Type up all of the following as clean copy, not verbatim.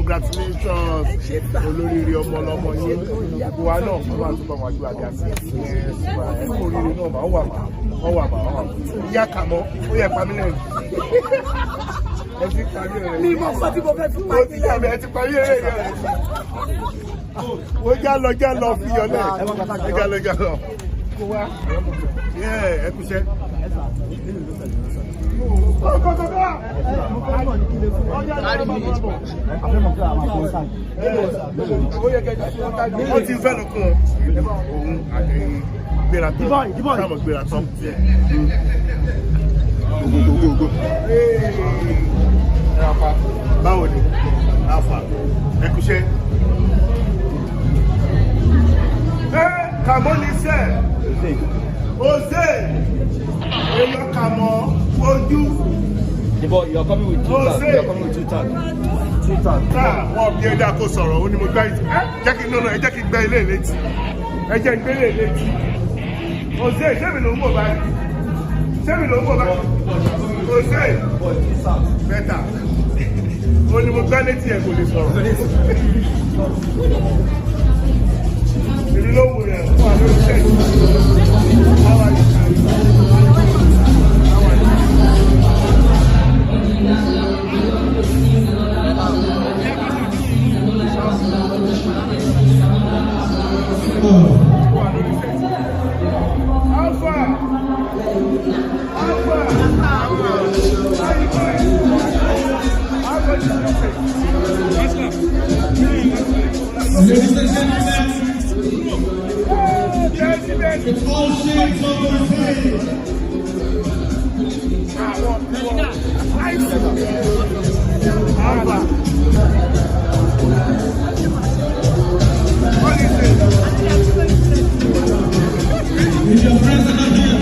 congratulations olóríire ọmọ ọlọ́mọ yín gbogbo wa náà fún wa tó bá wà ju àga sí oríire náà máa wà ìyá kàmọ́ ó yẹ pamílẹ̀ ẹ ti parí rẹ̀ ní ìmọ̀ sọ tí mo fẹ́ fún wa ó ti yà mí ẹ ti parí rẹ̀ ó já lọ fi yọ náà ẹ já lọ kó wá ẹ kúṣẹ́. Ó ti fẹ́ lọ kún òun àtẹ̀yìn gbéra tán káàmọ̀ gbéra tán. Báwo ni? Àfà ẹkúṣẹ́. Kàmọ́ ní sẹ́, Ose, èèyàn kàmọ́ ojú. But you're coming with two tags. You're coming with two tags. Two tags. Wọ́n bí ẹ̀dá kó sọ̀rọ̀, ó ní mo gbá ìtì. Jẹ́ kí ẹ jẹ́ kí gbẹ́ ilé létí. Ẹ jẹ́ gbé ilé létí. Ose, ṣémi ló ń wò báyìí? Ṣémi ló ń wò báyìí? Ose, bẹ́tà. Ó ní mo gbá létí ẹ̀ kò lè sọ̀rọ̀. Èmi ló wò yẹn fún àlọ́ ìṣẹ́ yìí. Ladies and gentlemen, it's all shades of If your friends are not here,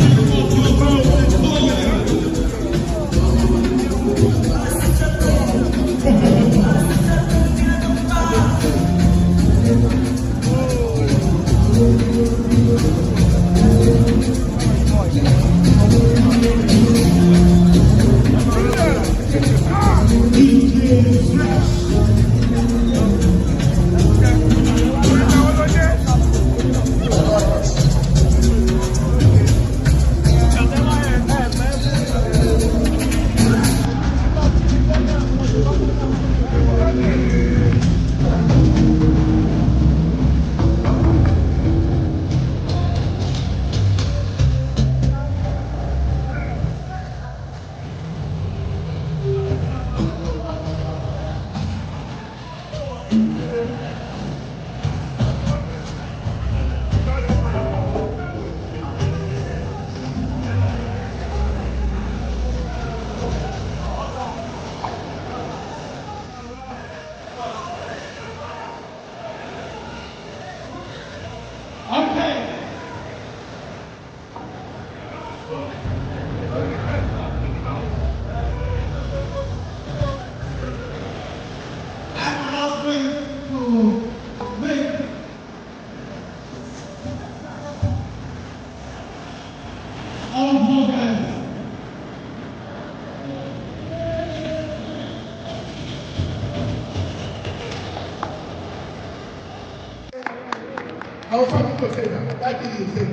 Our family will say that. That thing you say.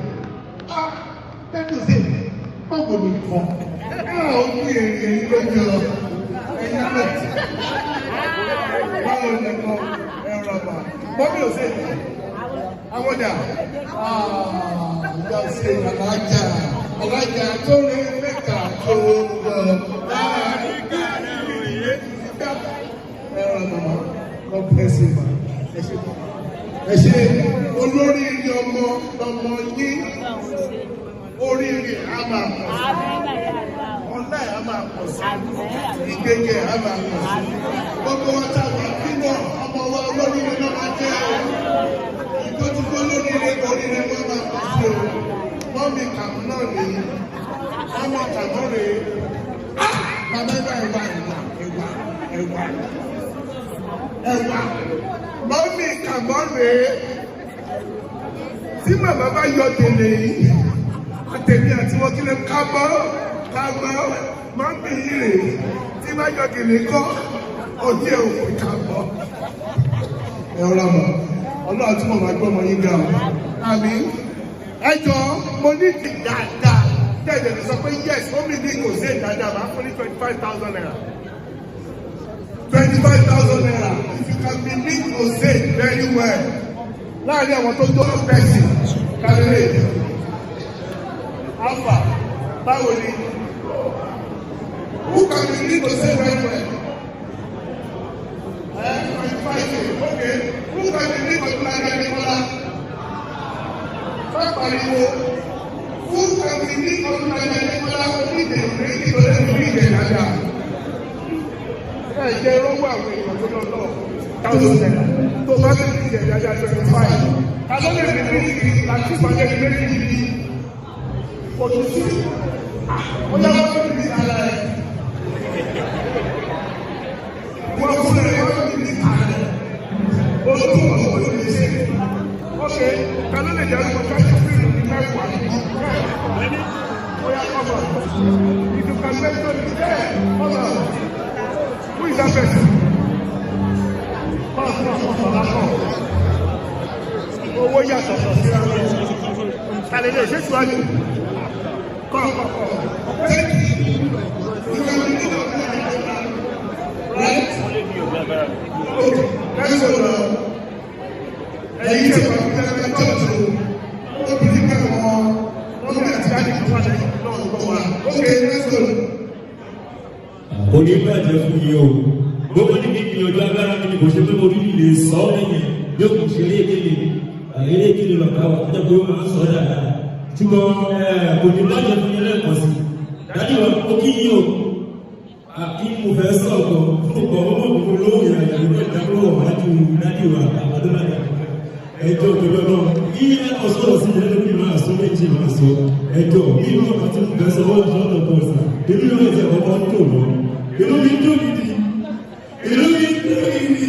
That you say. How would we come? How would we go to Mommy will say that. I wonder. You say Alaja, told me make a God bless you, man. Ẹ ṣe olórí ilé ọmọ yín oríire a máa pọ̀ sí ọ̀nà a máa pọ̀ sí ìgbéyẹ a máa pọ̀ sí gbogbo wọn tàbí kíwọ̀ ọmọ wa olóríire náà máa jẹ́ ìtọ́júgbó olóríire oríire wọn máa pọ̀ sí o mọ́mí kàmú náà rè é mọ́mí kàmú rè é bàbá ẹ̀wà mọ́mí kàmọ́ rèé tí màmá bá yọ tèlè yìí àtẹ̀mí àti wọ́n kí lè kábọ́ mọ́mí yìí rèé tí bá yọ tèlè kọ́ òjì òkú kàmọ́ ọ̀rọ̀ àmọ́ ọlọ́run tí mo máa gbọ́ ọmọ yín ga o. àmì ẹjọ́ mo ní ti dáadáa tẹ̀lé mi sọ pé yes ó mi ní kò sí dáadáa máa fún ní 25,000 naira. 25,000 naira if you can be need to say very well. láàrin àwọn tó tó pẹ̀sì kálílẹ̀ alpha báwo ni who can be need to say very well. 25,000 okay who can be need to say very well. fẹ́ pariwo who can be need to say very well onídìí méjì tó lè fi ìdè dáadáa. ẹ jẹ́ rọ́wọ́ àwọn èèyàn tó lọ lọ 1,000 naira tó bá lè fi ìdè dáadáa 25. Kalau lè fi ní láti ìpàdé méjì ní ojú sí ó yá wọ́n tó ní ara ẹ̀ wọ́n fún ẹ̀ wọ́n tó ní ara ẹ̀ ó tó wọ́n tó ní ṣe ok kalau lè jẹ́ ọmọ káàkiri sí ìlú mẹ́wàá ó yá kọ́mọ̀ ìdúkà mẹ́tọ́ ní ẹ̀ kọ́mọ̀ who is that person? Owó yàtọ̀ sọ sí ara rẹ̀. Kàlẹ́ lè ṣe síwájú. Kọ́. Right? Okay. That's all. Ẹ̀yin tí wọ́n fi ẹgbẹ́ tọ́jú. Ó bí ní kẹ́kọ̀ọ́ wọ́n bí àti káàdì kan wá lẹ́yìn náà lọ́wọ́ wa. Okay, that's all. Onígbàjẹ́ fún yìí o. Gbogbo ní kí ìgbìyànjú agbára mi ni kò ṣe pé mo rí lè sọ ọ́ lẹ́yìn yóò kò ṣe léèkéde. Léèkéde bàbá wa tó jẹ́ pé ó máa ń sọ dáadáa. Tí mo onígbàjẹ́ fún yín lẹ́ẹ̀kan sí. Dájú wa ó kí yín o. Kí mo fẹ́ sọ̀rọ̀ fún ọkọ̀ ọmọ mi lówó ìrìnàjò nígbà tí wọ́n wà ju dájú wa àbádọ́lájà. Ẹjọ́ òjòjọ́ náà kí ẹ̀kọ́ sọ̀rọ̀ sí ilé lórí máa sọ méjì máa sọ. Ẹjọ́ bí wọ́n bá ti bẹ̀rẹ̀ sọ wọ́n sọ̀rọ̀ tó sà. Èmi náà ẹ̀jẹ̀ ọkọ̀ tó lọ. Èmi mi tó gidi. Èmi mi tó gidi.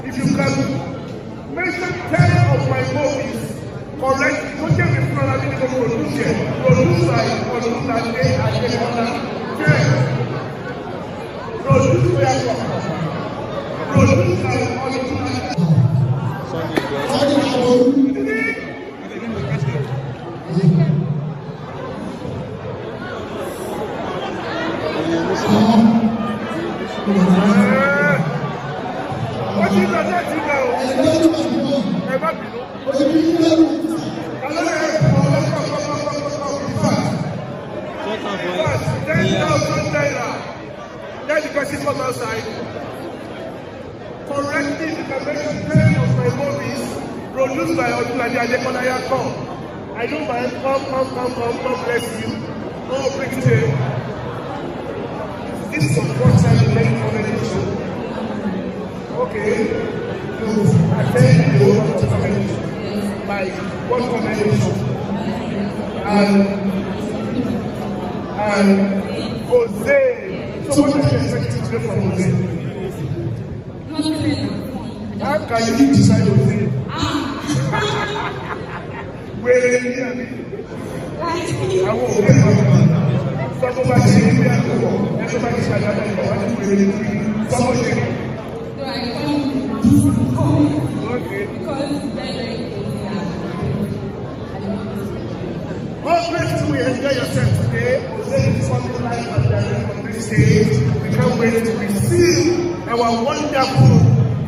If you can mention 10 of my movies, correct, don't get me from having to produce by Day and Day. Produce by Then the person come outside, correctly the convention of my movies, produced by Odulade Adekolaya come. I don't mind, come, God bless you. No big day. This is the first time you make comedy show. Okay. You attend the Yoruba comedy show. By one comedy show. And Jose. So what are you expecting to do from Jose? How can you decide Jose? Where is he? I won't pay my money. Somebody say, everybody say, somebody say, okay. Most grateful you enjoy yourself today. Jose is something like on this stage. We can't wait to receive our wonderful,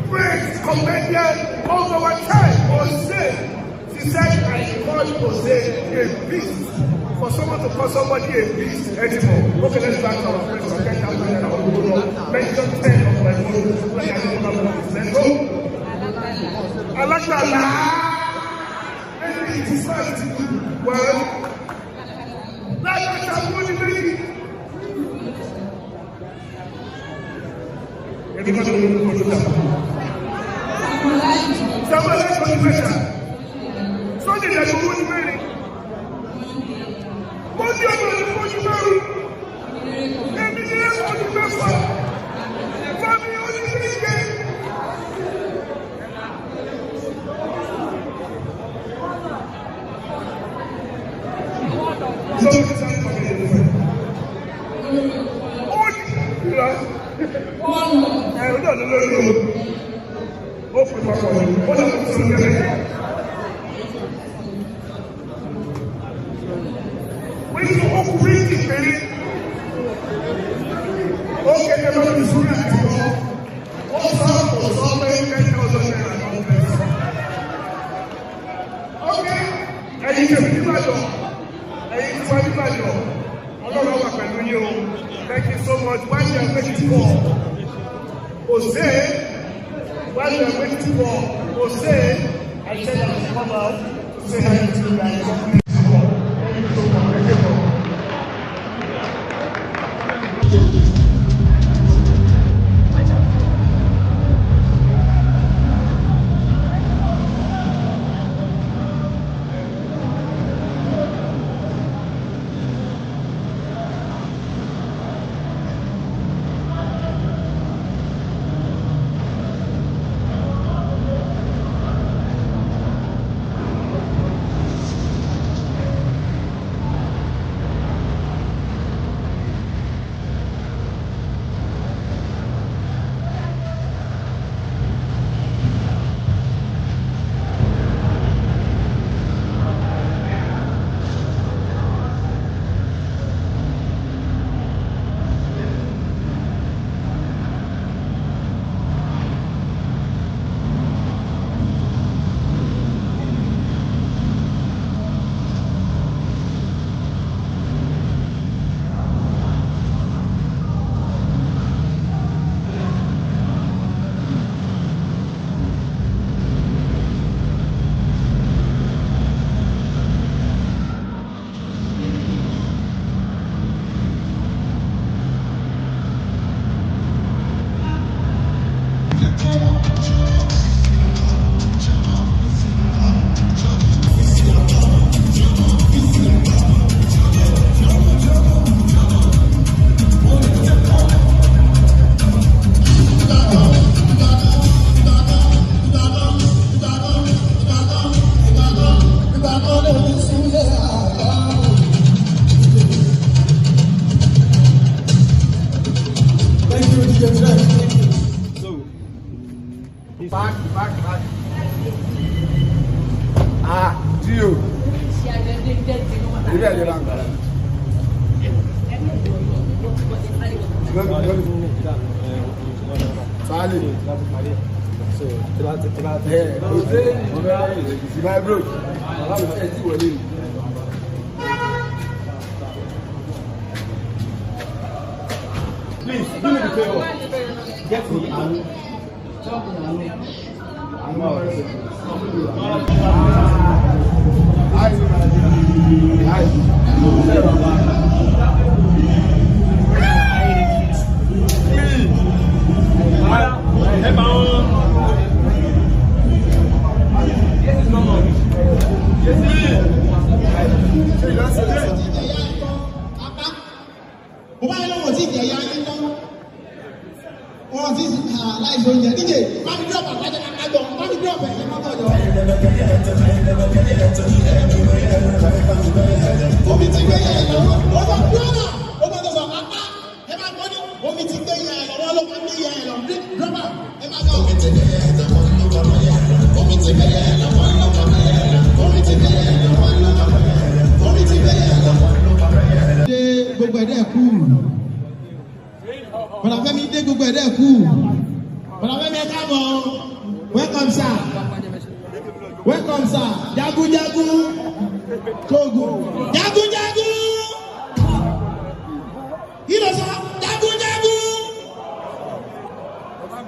great comedian of our time, Jose. She said, I call Jose a beast. For someone to call somebody a beast anymore. Okay, let's back to our friends for 10,000 and mention 10 of my movies. Let's go. I like that. Well, that's what I'm going to be. Èmi kan tó ń lò ó lọ́dà. Sábà lẹ́kọ̀ọ́ ní mẹ́ta. Sọ́ọ̀dì ìdájọ́ owó ní mẹ́rin. Mo ní ọmọ ní fojú mẹ́rin. Èmi ní ẹ̀kọ́ ní mẹ́fà. Fami oníṣẹ́ṣẹ́. Thank you so much. While you are waiting for Jose, while you are waiting for Jose, I said I will come out to say hi to you guys. Thank you so much. Back. Dio. Ilé ẹ̀jẹ̀ náà ń gbà. Sálì. My bro. Please, do me the favor. Get me and jump on me. I'm not. Welcome, sir. Welcome, sir. Jagu. Togo. Jagu. You know, sir. Jagu.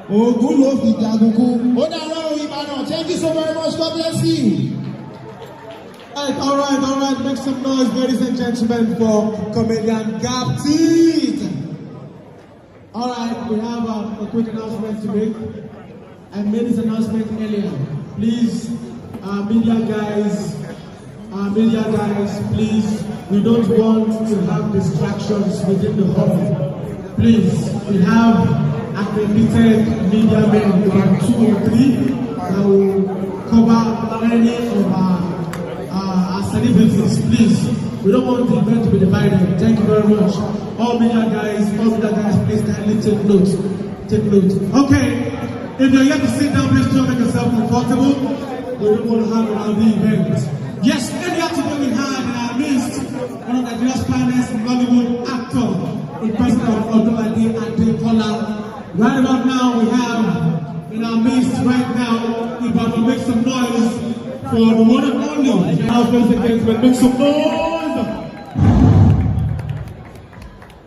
Ogun ló fi jagun kú. Ó dára o, Ìbàdàn. Thank you so very much. God bless you. All right. Make some noise, ladies and gentlemen, for comedian Gaptit. All right, we have a quick announcement to make. I made this announcement earlier. Please, media guys, please, we don't want to have distractions within the hall. Please, we have accredited media men, about 2 or 3, that will cover any of our celebrities. Please, we don't want the event to be divided. Thank you very much. All media guys, please kindly take note. Take note. Okay, if you're here to sit down, please don't make yourself comfortable. We don't want to have another event. Yes, earlier today we had in our midst one of Nigeria's finest Nollywood actor, in person of Odolade Adekola. Right about now, we have in our midst right now, we're about to make some noise for the one and only. Now, make some noise.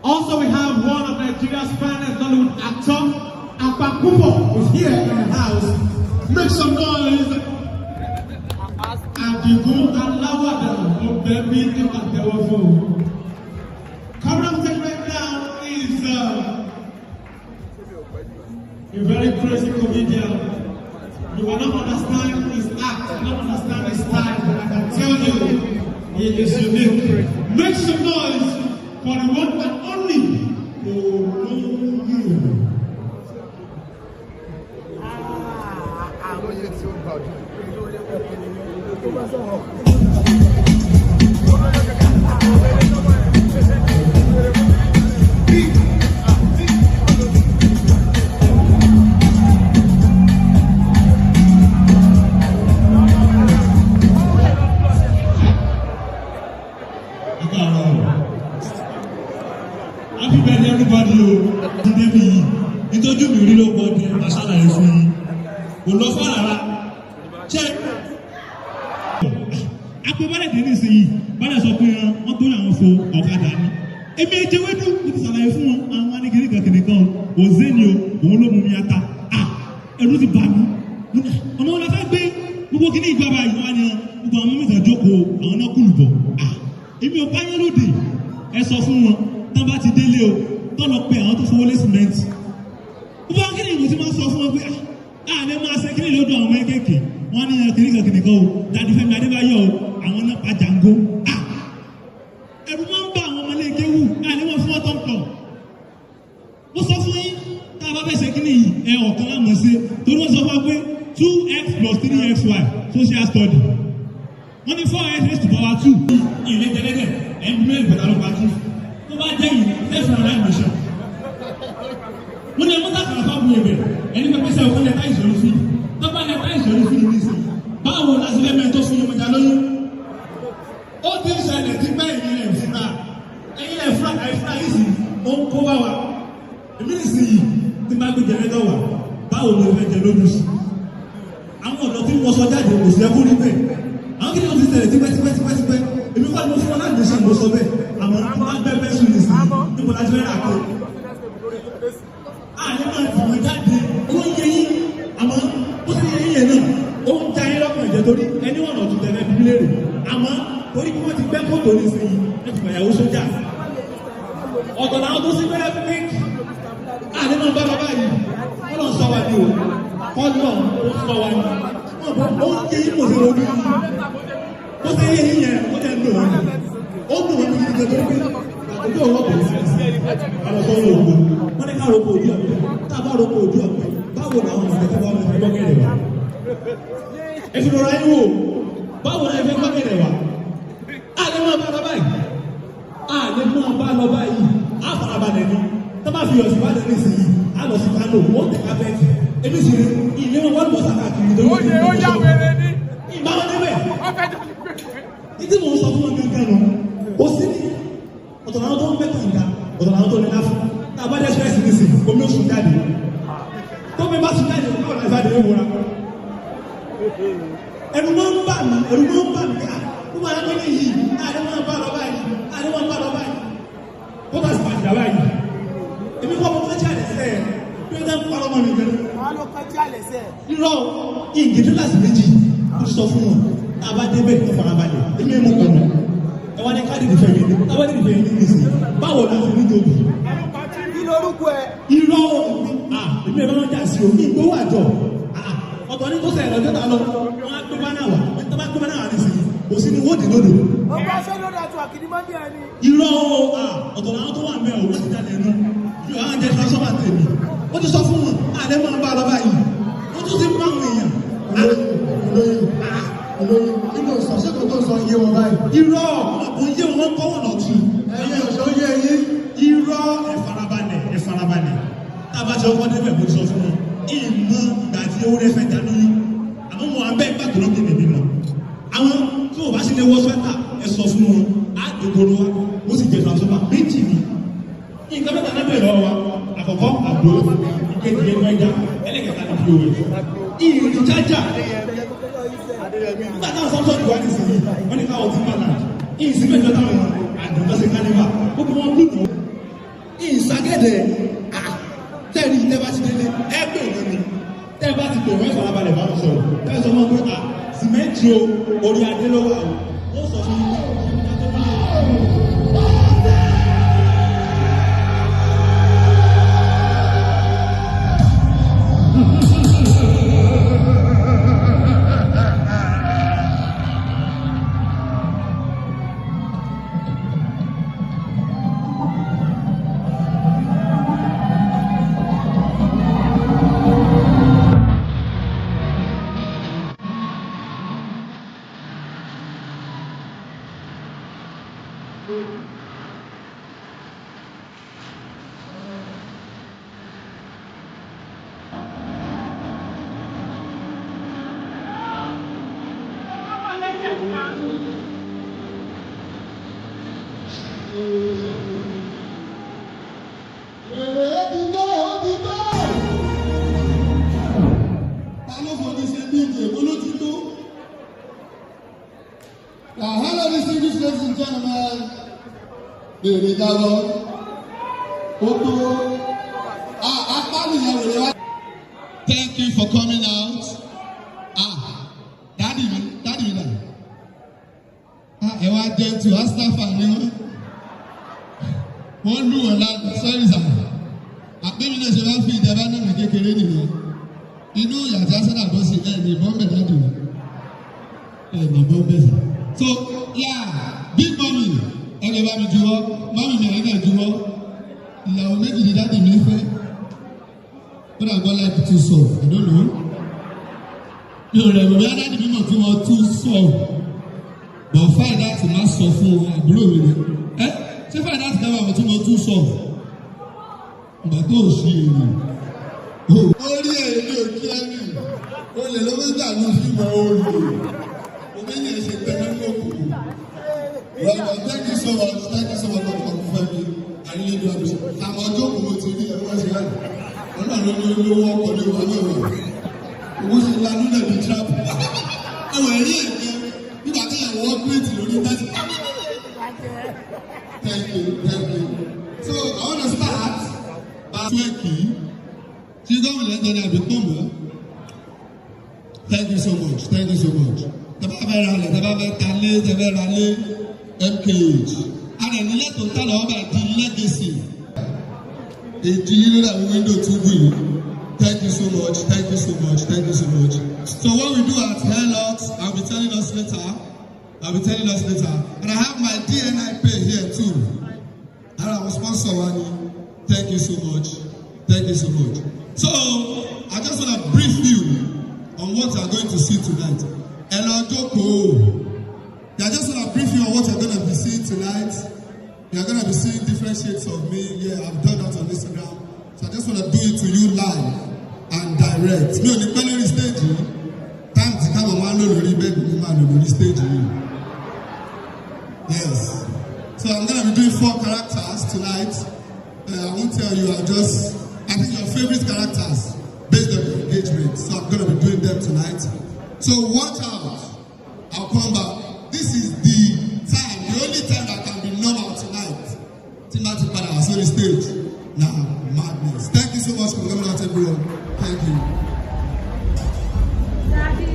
Also, we have one of Nigeria's finest Nollywood actor, Apakupo, who's here in the house. Make some noise. Adigun Alawada of Baby Adewofu. Coming up right now is a very crazy comedian. You will not understand his act, you will not understand his style, but I can tell you, he is unique. Make some noise for the one and only Nollywood. Happy birthday, everybody! Today, nítorí mi rí ló gbọ́ ní aṣáájú fún yín. Kò lọ fún àrà. Ṣé apẹ̀bálẹ̀ dé ní ìsinyìí? Bálẹ̀ sọ pé wọ́n tó làwọn fo ọ̀kadà ni. Èmi ẹ jẹ́ wẹ́dú, mo ti ṣàlàyé fún wọn. Àwọn anigiri kankan kan, òzé ni o, òun ló mú mi ata. Ẹ̀rù ti bà mí. Ọmọ wọn la fẹ́ gbé gbogbo kí ní ìjọba ìwọ ni gbogbo àwọn mímí ìtàjókòó àwọn náà kùlù bọ̀. Èmi ò bá yẹn lóde. Ẹ sọ fún wọn, tán bá ti délé o, tán lọ pe àwọn tó fowó lé sìmẹ́ǹtì. Gbogbo àwọn kìnìún ti máa sọ fún wọn pé àlẹ́ máa ṣe kìnìún lọ́dọ̀ àwọn kéékèèké. Wọ́n ní kìnìún kan o, Dàdí Fẹ́mi Adébáyọ̀ o, àwọn náà pa jàǹgó. Ẹ̀rù máa ń bá àwọn ọmọ léèké wù, àlẹ́ wọn fún ọtọ́ nǹkan. Mo sọ fún yín, tá a bá fẹ́ ṣe kìnìún yìí, ọ̀kan láwọn ṣe, torí wọ́n sọ fún wa pé 2x plus 3xy social study. Wọ́n ní 4x raised to power 2. Ilé jẹ́lẹ́dẹ̀ ẹ̀ńdí mẹ́rin pẹ̀lú àlọ́ pàtó. Tó bá jẹ́ yìí, lẹ́sùn ọ̀la ìmọ̀ṣẹ́. Mo ní ẹ̀mọ́tà kan fún àbúrò ẹ̀bẹ̀ ẹni pẹ́pẹ́ sẹ́wọ̀n fún lẹ́tà ìṣòro sí. Tó bá lẹ́tà ìṣòro sí ìlú sí. Báwo la ṣe lẹ́mẹ̀ẹ́ tó fún Yomọ̀jà lóyún? Ó ti ń ṣẹlẹ̀ tí bẹ́ẹ̀ ni ẹ̀ fúnra. Ẹyin ẹ̀ fúnra àìfúnra yìí sì ó ń kó bá wa. Èmi ní sí yìí tí bá gbé jẹ̀lẹ́dọ̀ wà. Báwo ló fẹ́ jẹ lójú sí? Àwọn ọ̀dọ́ tí wọ́n sọ jáde kò sí ẹkú rí bẹ́ẹ̀. Àwọn kí ni wọ́n ti ṣẹlẹ̀ tipẹ́tipẹ́tipẹ́. Èmi kọ́ ni mo fún ọ láti ṣe àgbọ̀ sọ bẹ́ẹ̀. Àmọ́ àwọn bẹ́ẹ̀ sùn ní sí níbo la ti fẹ́ rà kó. Àyè máa fi wọn jáde ó yẹ yín àmọ́ ó sì yẹ yín náà ó ń ta yín lọ́kàn ìjẹ́ torí ẹni wọ̀n náà tún tẹ̀lé bí léèrè àmọ́ torí bí wọ́n ti gbẹ́ kótó ní sí ẹ ti gbàyàwó sójà. Ọ̀tọ̀ làwọn tó sí fẹ́rẹ́ fún méjì. Àyè máa bá bàbá yìí wọ́n lọ sọ wa ní o kọ́lọ̀ ó sọ wa ní. Ó ń yẹ yín kò sí orí yìí. Ó sì yẹ yín yẹn ó tẹ̀ ń lò wọ́n. Ó dùn wọ́n ní ìjẹ́ tó gbé ojú ọ̀rọ̀ kò sí àwọn tó ń lo ògbó wọ́n ní ká roko ojú ọ̀pẹ tá a bá roko ojú ọ̀pẹ báwo làwọn ọ̀sẹ̀ tó wọ́n fẹ́ gbọ́kẹ̀rẹ̀ wá ẹ̀fìn ọ̀rọ̀ ayé wò báwo la fẹ́ gbọ́kẹ̀rẹ̀ wá àlẹ́ máa bá lọ báyìí àlẹ́ máa bá lọ báyìí àfarabalẹ̀ ni tó bá fi ọ̀sìn wá lẹ́nu sí yìí á lọ sí Kánò wọ́n tẹ̀ ká bẹ́ẹ̀ ebi sì ni ilé wọn wọ́n lọ sàkàkiri tó yẹ kó yá wẹ̀rẹ̀ ni ìbáwọn níbẹ̀ ìdí mò ń sọ fún wọn gángan nù ó sì ní ọ̀tọ̀ náà tó ń bẹ́ kànga ọ̀tọ̀ náà tó ní láfún tá a bá dẹ́ ṣẹ́ẹ̀sì ní sí omi oṣù jáde tó mi bá sùn jáde ní ọ̀nà ìfàdé ìwòra ẹnu máa ń bà mí ká ó máa ń gbé yìí àdé máa ń bá lọ báyìí kó bá sì pàdé báyìí èmi kọ́ mo kọjá lẹ́sẹ̀ bí ó dá ń parọ́ mọ́ mi gẹ́gẹ́. wọ́n ló kọjá lẹ́sẹ̀. irọ́ ìgbìdí láti méjì ó sọ fún wọn tá a bá débẹ̀ tó farabalẹ̀ èmi mú kàn náà ẹ wá ní káàdì ìdìfẹ́ yìí táwọn ìdìfẹ́ yìí ní ìsìn báwo la fi ní jòbù. kí lorúkọ ẹ. irọ́ èmi ẹ̀rọ ọjà sí òní ìgbówó àjọ ọ̀tọ̀ ní tó sẹ̀rọ̀ ọjọ́ ta lọ wọ́n á gbé bánà wà tó bá gbé bánà wà nísìnyí kò sí ni wọ́n dì lódò. ọgbà ṣẹ́ lórí àtò àkìní máa ń bí ẹni. irọ́ ọ̀tọ̀ làwọn tó wà mẹ́ ò wọ́n ti jáde ẹnu yóò àwọn jẹ transformer tèmi ó ti sọ fún wọn àlẹ́ máa ń bá lọ báyìí wọ́n tún ti ń bá àwọn èèyàn. olóyún nínú ìsọ̀sẹ́kọ̀ọ́ tó sọ iye wọn báyìí. irọ́ kò yé wọn kọ́ wọn lọ́tún. ẹyẹ ọ̀ṣọ́ yé yín. irọ́ ẹ farabalẹ̀ tábà tí ọkọ débẹ̀ mo sọ fún wọn ìmọ̀ ìgbà tí owó rẹ̀ fẹ́ dá lóyún àmọ́ mo abẹ́ ìgbàgbọ́ lókè nìbí mọ̀ àwọn tí wọ́n bá sì lè wọ́ sweater ẹ sọ fún wọn á dògbòrò wa ó sì jẹ transformer méjì ni nǹkan mẹ́ta náà bẹ̀rẹ̀ lọ́wọ́ wa àkọ́kọ́ àgbo ìkejì ẹnu ẹja ẹlẹ́kẹta ní pos ìrìn chájà nígbà táwọn sọ́tọ̀ ìwà ní sinmi wọ́n ní káwọn tí màlá ìsinmi ìjọ táwọn àdùnnọ́sẹ̀ kánívà gbogbo wọn gbùdùn ìsàgẹ́dẹ̀ tẹ́ẹ̀rí ilé bá ti délé ẹgbẹ́ òun ni tẹ́ẹ̀ bá ti pè wọ́n ìfarabalẹ̀ bá wọn sọ̀rọ̀ tẹ́ẹ̀ sọ wọn pé sìmẹ́ntì o orí adé ló wà o wọ́n sọ fún mi. Hello, distinguished ladies and gentlemen. Bèrè dáwọ́. Thank you for coming out. Daddy mi náà. Ẹ wá jẹ́ tu Astafa ni wọ́n. Wọ́n lù wọ́n lánàá, sorry sir. Àpémi náà ṣe máa ń fi ìjọba náà ní kékeré nìyẹn. Inú yàtí Arsenal bọ́ sí ẹ̀ ní bọ́m̀bẹ̀ dáàdì mi. Ẹ̀ ní bọ́m̀bẹ̀ sà. So, yeah, big mommy, ẹgbẹ́ bá mi juwọ́, mommy mi ẹ̀yin náà juwọ́. Ìyàwó méjì ni dáàdì mi fẹ́. Ó dàgbọ́ láti tún sọ, I don't know. Mi ò rẹ̀ bẹ̀rẹ̀ dáàdì mi mọ̀ tí wọ́n tún sọ. Bọ̀ fáì láti má sọ fún àbúrò mi ni. Ṣé fáì láti dábàá mọ̀ tí wọ́n tún sọ? Ìgbà tó ò ṣe èrè. Orí èrè ò kí á nì. Olè ló ń gbà ní fíìmù olè. Thank you so much. Thank you so much for coming, Femi. I really do appreciate. I'm on joke with you. Everyone's here. I'm not going to walk on you. Who's in the middle of the trap? Oh, really? You got to walk with you. Thank you. So, I want to start by thanking. She's going to let them become. Thank you so much. Tẹ́bá fẹ́ ra lẹ̀, tẹ́bá fẹ́ ta lé, tẹ́bá ra lé MKH. Àrẹ nílẹ̀ tó ń tà lọ́wọ́ bá di legacy. Èdè yìí ló dàbí window tún bù yìí. Thank you so much. So what we do at Hairlux, I'll be telling us later. And I have my DNI pay here too. And I will sponsor one. Thank you so much. So I just want to brief you on what you are going to see tonight. Hello, Joko. I just want to brief you on what you're going to be seeing tonight. You're going to be seeing different shades of me. Yeah, I've done that on Instagram. So I just want to do it to you live and direct. Me on the plenary stage. Time to come on lórí bed, man on the stage. Yes. So I'm going to be doing 4 characters tonight. I won't tell you. I think your favorite characters based on your engagement. So I'm going to be doing them tonight. So watch out. I'll come back. This is the only time that can be normal tonight. Timothy Pada was on the stage. Now, madness. Thank you so much for coming out, everyone. Thank you. Daddy.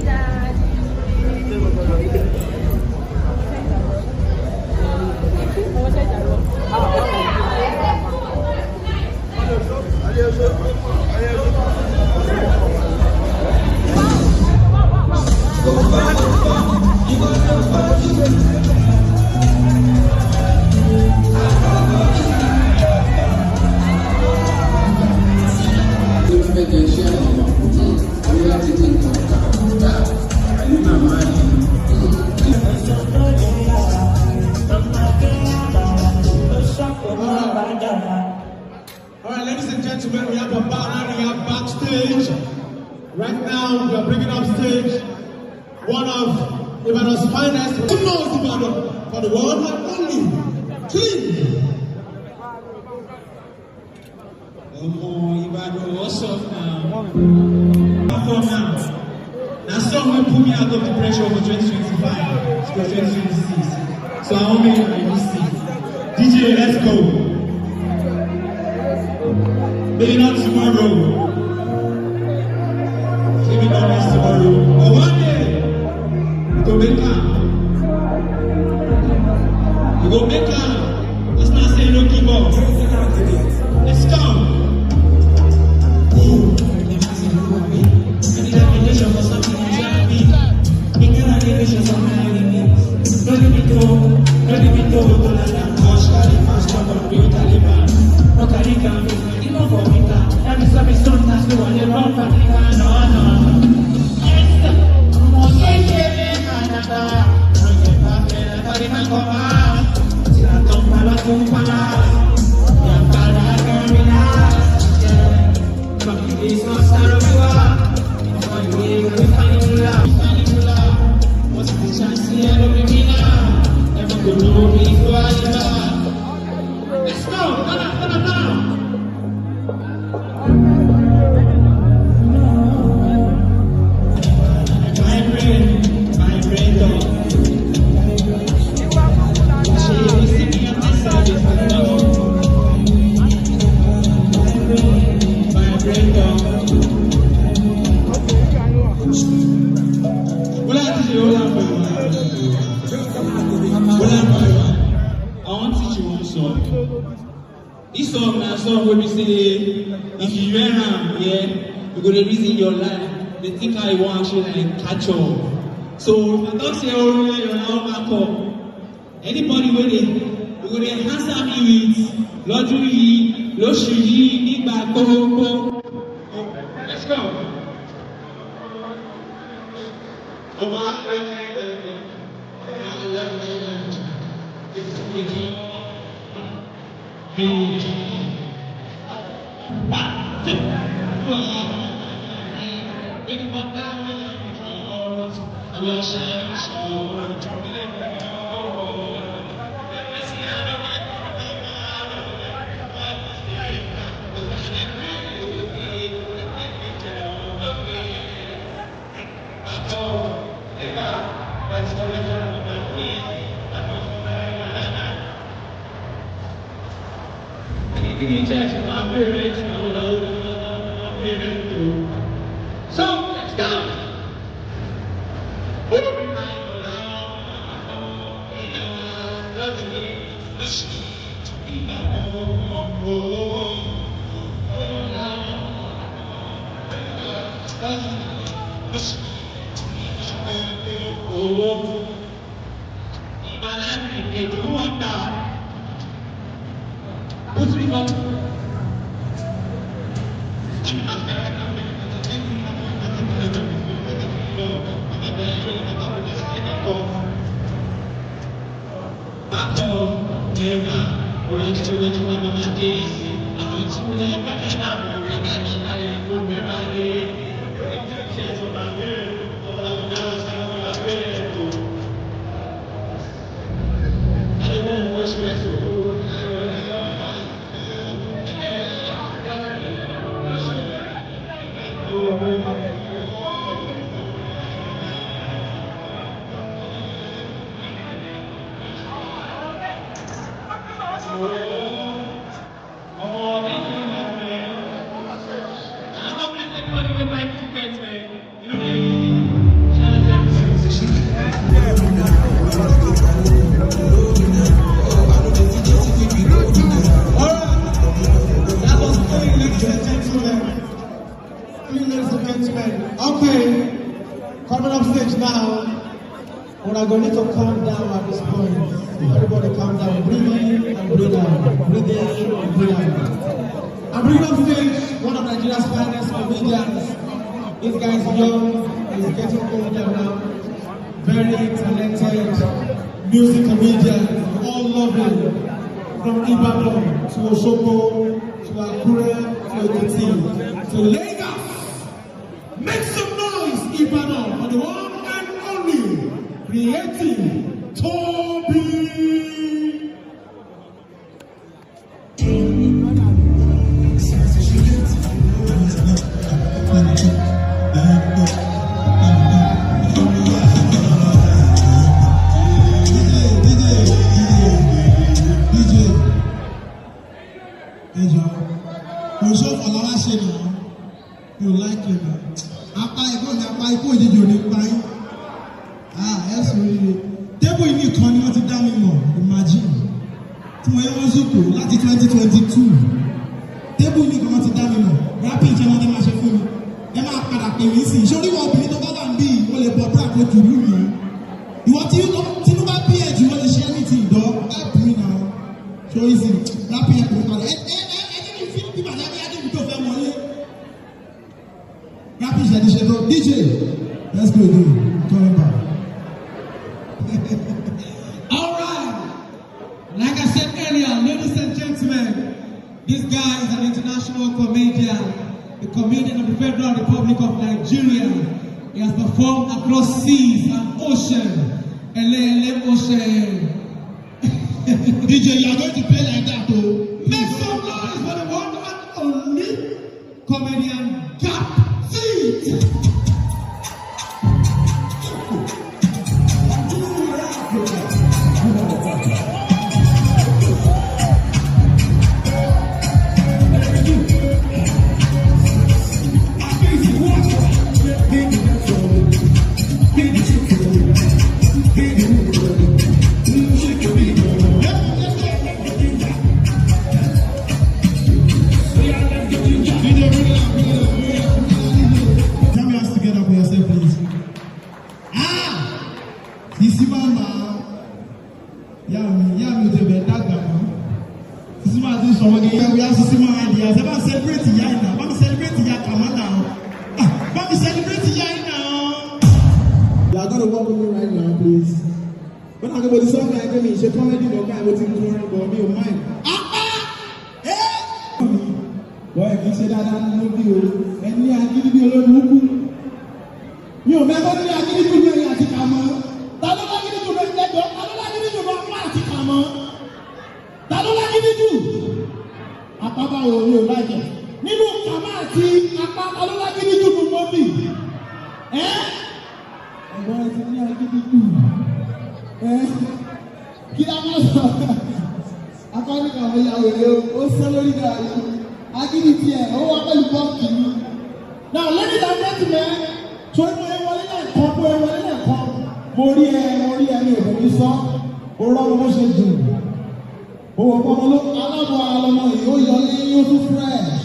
All right, ladies and gentlemen, we have a banner, we have backstage. Right now, we are bringing up stage one of Ibadan's finest, who knows Ibadan for the world and only clean. Ibadan, what's up now? Now, some will put me out of the pressure for 2025 to 2026. So I want me to see. DJ, let's go. Maybe not tomorrow. Maybe not next tomorrow. But one day, we go make up. We go make up. Let's not say no give up. Let's go. I need a condition for something you shall be. Make an animation for my enemies. Don't let me go. Don't let me go. Don't let me go. Carry fast, come on, bring Taliban. No carry can be. For winter, every summer sun has to run around for the car. No. Let's go! This song na song where we say, if you wear am, yeah, you go to reason your life. They think how you want actually like catch up. So if I don't say, oh, you're now back up. Anybody with it, you go to answer me with Lodri, Loshuyi, Nigba, Koko. Let's go. So, let's go! Coming up stage now, we're going to need to calm down at this point. Everybody calm down, breathe in and breathe out. Breathe in and breathe out. I'm bringing up stage one of Nigeria's finest comedians. This guy is young, he's getting older now. Very talented music comedian. We all love him. from Ibadan to Osogbo to Akure to Ekiti to Lagos. Make some noise, Ibadan, for the one and only creative Toby. You like it, man. Apa iko ìdíje òní parí. Ẹ̀sùn rere. Tébù yìí nìkan ni wọ́n ti dá mi mọ̀, imagine. Tí mo yẹ wọ́n sòkò láti 2022. Tébù yìí nìkan wọ́n ti dá mi mọ̀. Rapping ìṣẹ́ wọn tẹ́ máa ṣe fún mi. Ẹ máa padà pè mí sí. Ìṣòrí wọn obìnrin tó bá wà ń bí wọ́n lè bọ̀ búrà kó jù lù mí. Ìwọ tí ló bá bí ẹ̀jú wọ́n lè ṣe anything dọ́. Help me now. Ṣé o easy? Rapping ẹ̀kọ́ padà. Ẹ jẹ́ kí n fi bí màdá bí Adébí tó fẹ́ wọlé. Rapping tradition, DJ. Let's go, dude. Coming back. All right. Like I said earlier, ladies and gentlemen, this guy is an international comedian, the comedian of the Federal Republic of Nigeria. He has performed across seas and ocean. LA ocean. DJ, you are going to play like that, though. Make some noise for the one and only comedian Gap. Now, ladies and gentlemen, so mo rí ẹ ní òbẹ̀bí sọ, ó rọ́ mo ṣe dùn. Owó pọ́nmọ́ ló alábọ̀ alọ́mọ yìí ó yọ ní yóò tún fresh.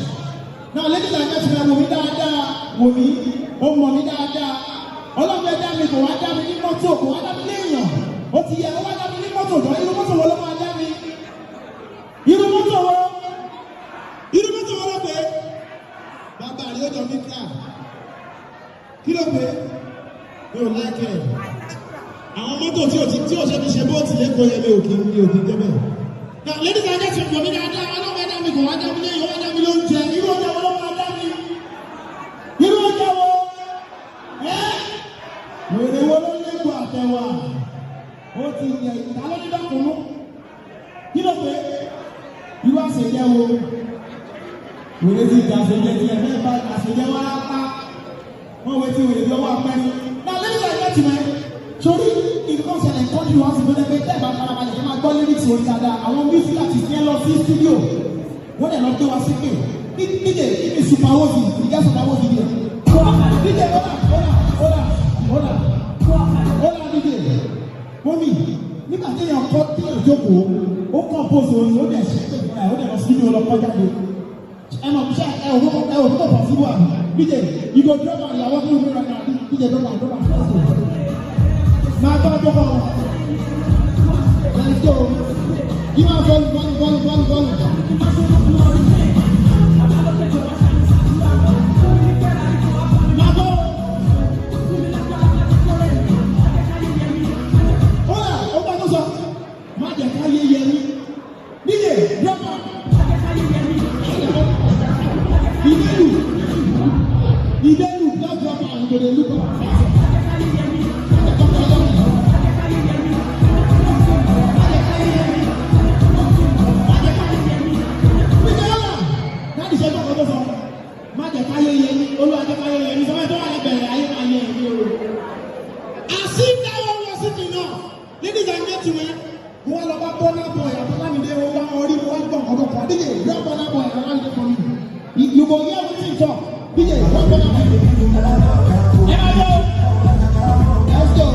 Now, ladies and gentlemen, wò mí dáadáa, wò mí, ó mọ̀ mí dáadáa. Ọlọ́gbẹ́ dá mi kò wá dá mi ní mọ́tò, kò wá dá mi léèyàn. Ó ti yẹ, ó wá dá mi ní mọ́tò jọ, irú mọ́tò wo ló máa dá mi? Irú mọ́tò wo? Irú mọ́tò wo ló pé? Bàbá rẹ̀ ó jọ mí kíá. Kí ló pé? Mi ò láìkẹ́. Àwọn mọ́tò tí ò ṣe fi ṣe bóòtù lẹ́kọ̀ọ́ yẹn mi ò kí débẹ̀. Now, ladies and gentlemen, wò mí dáadáa, ọlọ́gbẹ́ dá mi kò wá dá mi léèyàn, ó wá dá mi lóúnjẹ. Irú oúnjẹ wo ló máa dá mi? Irú oúnjẹ wo? Wèrè wo ló lẹ́kọ̀ọ́ àtẹwà? Ó ti yẹ ìdálódídọ́kùnrin. Kí ló pé? Irú àṣejẹ wo? Wèrè ti dà àṣejẹ tiẹ̀ mẹ́fà àṣejẹ wá lápá. Wọ́n wé tí wèrè lọ́wọ́ apẹ́ni. Now, ladies and gentlemen, sórí nǹkan ṣẹlẹ̀ kọ́jú wá sí lóde pé tẹ́ẹ̀bá farabalẹ̀ ẹ máa gbọ́ lyrics orí dáadáa. Àwọn music artists yẹn lọ sí studio. Wọ́n dẹ̀ lọ gbé wá sí pé dídè kíni superwozi ìdíjà superwozi díẹ̀. Dídè ọ̀là dídè. Mọ́mí nígbà tí èèyàn kọ́ tí èèyàn jókòó ó kọ́ bóso orin ó dẹ̀ ṣe pé ìgbà ó dẹ̀ lọ sí ní ọlọ́pọ̀ jáde. Ẹ mọ̀ bí sẹ́ ẹ ò tó pọ̀ síbò àmì. Dídè ìgò dọ́gba ìyàwó tó ń múra náà dídè dọ́gba máa bá bọ́kọ̀ wọn. Let's go. Kí máa bọ́ọ̀lù. Máa bọ́. Ó yà ó bá tó sọ. Má jẹ̀ ká yé yẹ ní. Níyè Ladies and gentlemen, who are about Bonner Boy, I'm telling you, they are already one bomb. DJ, you're Bonner Boy, I'm telling you for me. You go here with him talk. DJ, you're Bonner Boy. Let's go.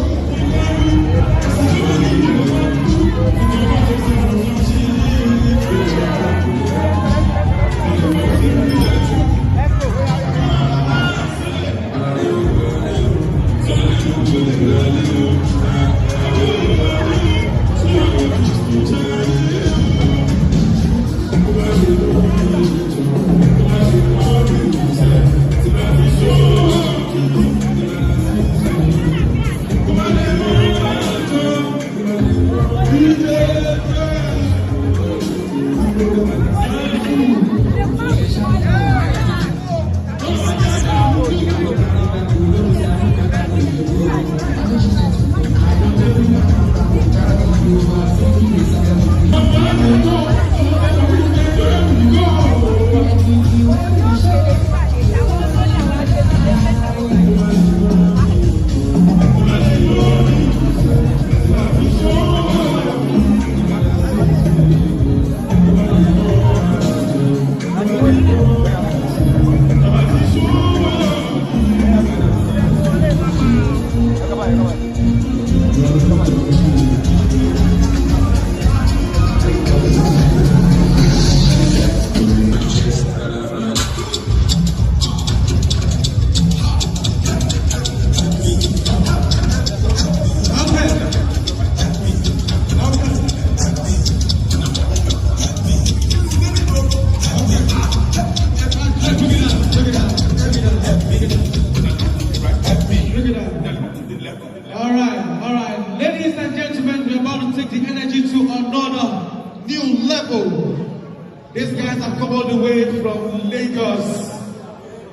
These guys have come all the way from Lagos.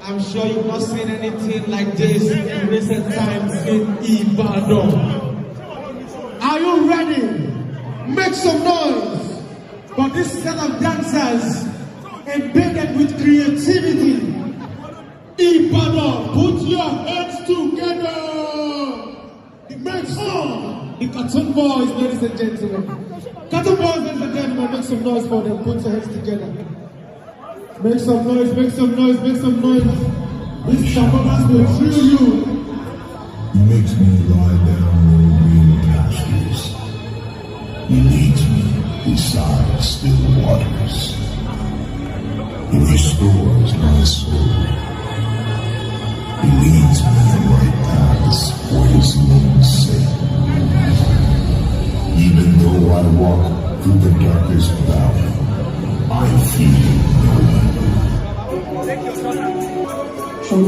I'm sure you've not seen anything like this in recent times in Ibadan. Are you ready? Make some noise for this set of dancers embedded with creativity. Ibadan, put your hands together. Make some. The Cartoon Boys, ladies and gentlemen. Cartoon Boys, ladies and gentlemen, make some noise for them. Put your hands together. Make some noise, make some noise, make some noise. This performance will thrill you. He makes me lie down in green pastures. He leads me beside still waters. He restores my soul. He leads me in right paths for his name's sake. Even though I walk through the darkest valley, I fear no evil. From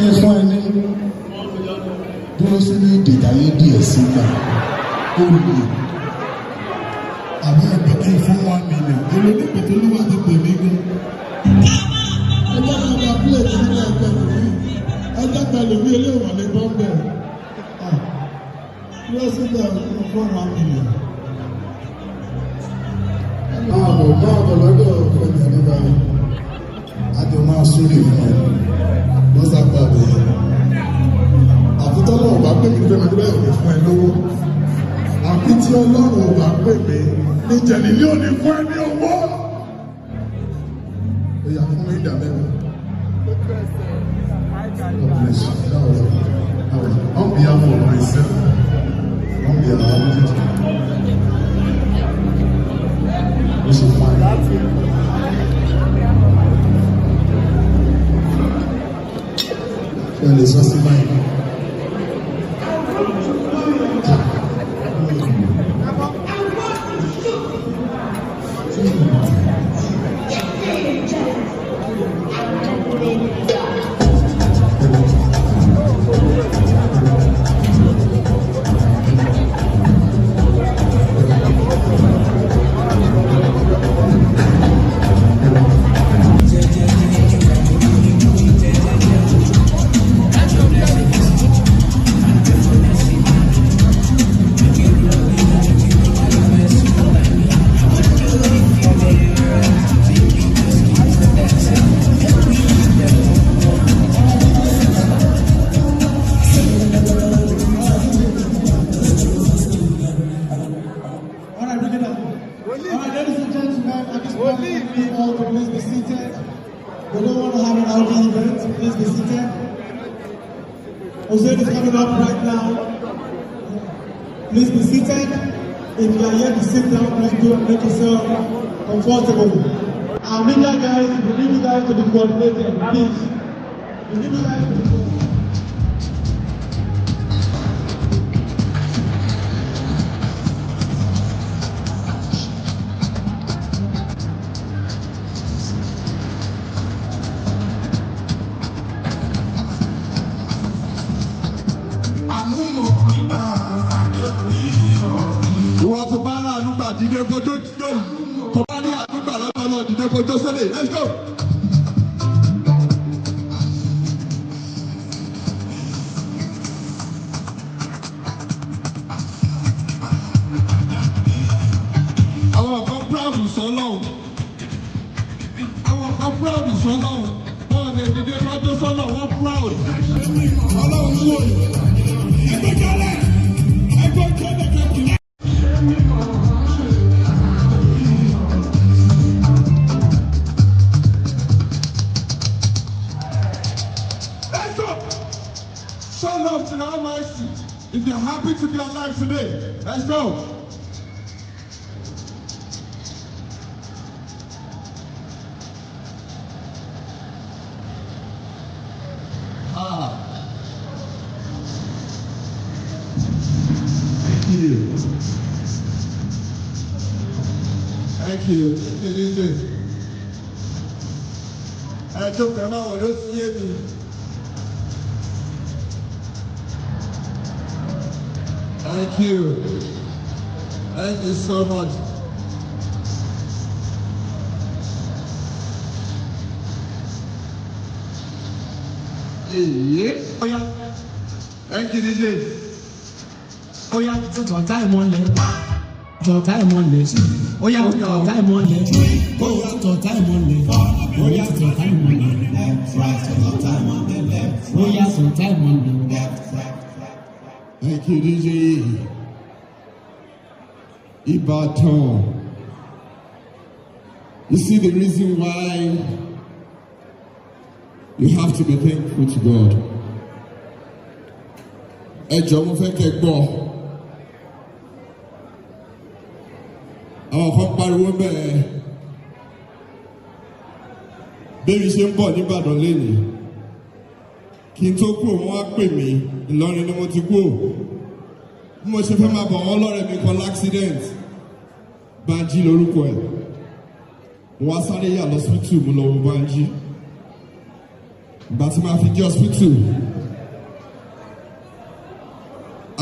kí n fún ẹ ní dúró sí ní ìdèdáyé díẹ̀ sígbà ó lè àbí ẹgbẹ́ kí n fún 1 million èlò ní pẹ̀tẹ́ olúwa ti pè mí gan. ẹgbẹ́ kan bá pílẹ̀tì nílẹ̀ ẹgbẹ́ lòmí ẹgbẹ́ kan lòmí eléwọ̀n ní bọ́m̀bẹ̀ dúró sígbà fún 1 million. máa bọ̀ lọ́dọ̀ ọ̀pọ̀ ìdàgbà àjọ máa súrè fún ẹ lọ́sàgbà bẹ̀rẹ̀ àfitọ́ náà bá pè mí fẹ́mi bẹ́ẹ̀ ò ní fún ẹ lówó àfi tí ọlọ́run ò bá pè mí ní jẹ̀lílé ò ní fún ẹ ní owó ó yà fún mi ìdá mẹ́wàá. On behalf of myself, on behalf of the we should find well, it's just mine. We don't want to have an outdoor event. Please be seated. Jose is coming up right now. Please be seated. If you are here to sit down, please do make yourself comfortable. Our media guys, we need you guys to be coordinated. Please. We need you guys to be coordinated. Ìwọ tó bá rà ànúgbà dídé kojú tó tó bá ní ànúgbà lọ́dọ̀ náà dídé kojú sẹ́lẹ̀. Let's go. Àwọn kan proud sọ́lọ́hùn. Àwọn kan proud sọ́lọ́hùn. Wọ́n lè dídé kojú sọ́lọ́ wọ́n proud. Ọlọ́run wò yìí. Ẹgbẹ́ jọlẹ̀. Ẹgbẹ́ jọlẹ̀ kẹ́kẹ́. Show love to the Almighty. If you're happy to be alive today, let's go. Thank you. Thank you. I took them out. Don't see me. Thank you. Thank you so much. Yeah. Oh yeah. Thank you, DJ. Oh yeah, your time on left. Your time on left. Oh yeah, your time on left. Oh yeah, your time on left. Oh yeah, your time on left. Right, your time on the left. Oh yeah, your time on the left. Thank you, DJ. Ibadan. You see the reason why you have to be thankful to God. Ẹ jọ̀ọ́ mo fẹ́ kẹ́ gbọ́. Àwọn kan pariwo bẹ́ẹ̀. Bébí ṣe ń bọ̀ ní Ìbàdàn lénìí. Kí n tó kúrò wọ́n á pè mí. Ìlọrin ni mo ti kúrò. Bí mo ṣe fẹ́ máa bọ̀ wọ́n lọ́rẹ̀ mi kan l'accident. Banji lórúkọ ẹ̀. Mo wá sáré yà lọ́sítù mo lọ wo Banji. ìgbà tí màá fi dé hospital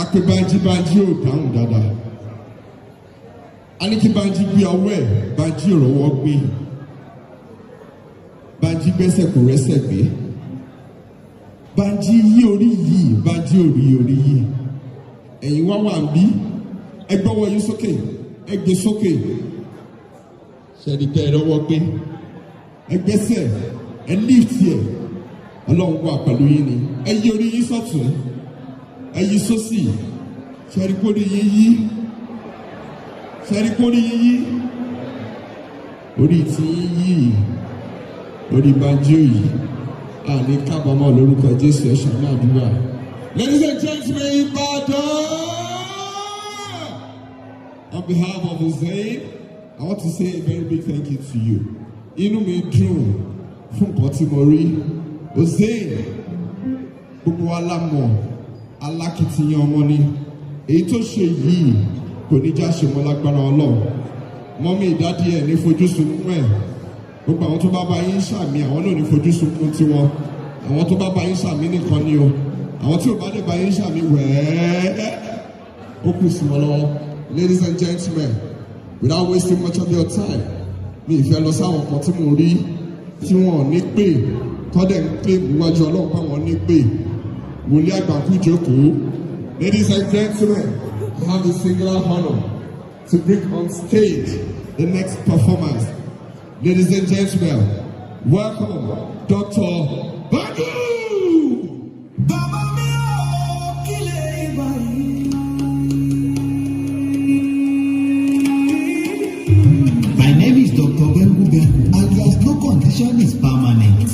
a pè Banji ò dáhùn dáadáa a ní kí Banji gbé ọwọ́ ẹ̀ Banji ò rọ́wọ́ gbé Banji gbẹ́sẹ̀ kò rẹ́sẹ̀ gbé Banji yí orí yìí Banji ò rí orí yìí ẹ̀yin wá wà ń bí ẹ gbọ́wọ́ yín sókè ẹ gbé sókè ṣẹ̀díkẹ́ ẹ rọ́wọ́ gbé ẹ gbẹ́sẹ̀ ẹ lift yẹ ọlọ́run wà pẹ̀lú yín ni ẹ yí orí yín sọ́tún ẹ yí sósì ṣẹ̀díkórí yín yí ṣẹ̀díkórí yín yí orí tí yín yí orí Banji yìí àní kábàámọ̀ lórúkọ Jésù ẹ ṣàánú àdúrà. Ladies and gentlemen, Ibadan! On behalf of Hussein, I want to say a very big thank you to you. Inú mi dùn fún nǹkan tí mo rí. Hussein, gbogbo wa la mọ̀, alákìtìyàn ọmọ ni. Èyí tó ṣe yìí kò ní já ṣe mọ́ lágbára Ọlọ́run. Mọ́mí ìdádì ẹ̀ ní fojú sunkún ẹ̀. Gbogbo àwọn tó bá bá yín ṣàmì, àwọn náà ní fojú sunkún tiwọn. Àwọn tó bá bá yín ṣàmì nìkan ni o. Àwọn tí ò bá lè bá yín ṣàmì wẹ́ẹ́. Ó kù sí wọn lọ́wọ́. Ladies and gentlemen, without wasting much of your time, mi ìfẹ́ lọ sáwọn kan tí mo rí tí wọ́n ní pè tọ́dẹ̀ ń pè níwájú ọlọ́pàá wọn ní pè wòlíì àgbàkú ìjókòó. Ladies and gentlemen, I have the singular honor to bring on stage the next performance. Ladies and gentlemen, welcome Dr. Badu. My name is Dr. Benguga, alias no condition is permanent.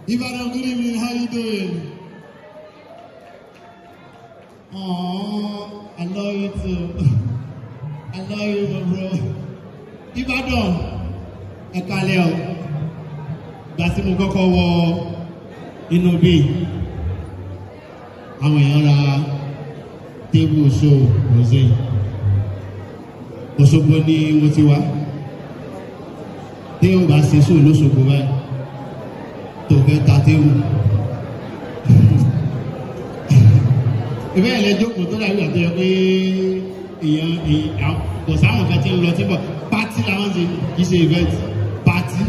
Ibadan, good evening. How you doing? Oh, I love you too. I love you, my bro. Ibadan, ẹ kálẹ́ o. Ìgbà tí mo kọ́kọ́ wọ inú bí àwọn èèyàn ra tébù show Hussein. Òṣogbo ni mo ti wá. Tí o bá ṣe show lóṣogbo báyìí. Tó fẹ́ ta tébù. Ìbẹ́ ilẹ̀ jókòó tó dàbí àti ẹ pé èèyàn kò sáwọn kan tí ń lọ tí bọ̀ pátí làwọn ṣe kì í ṣe event pátí.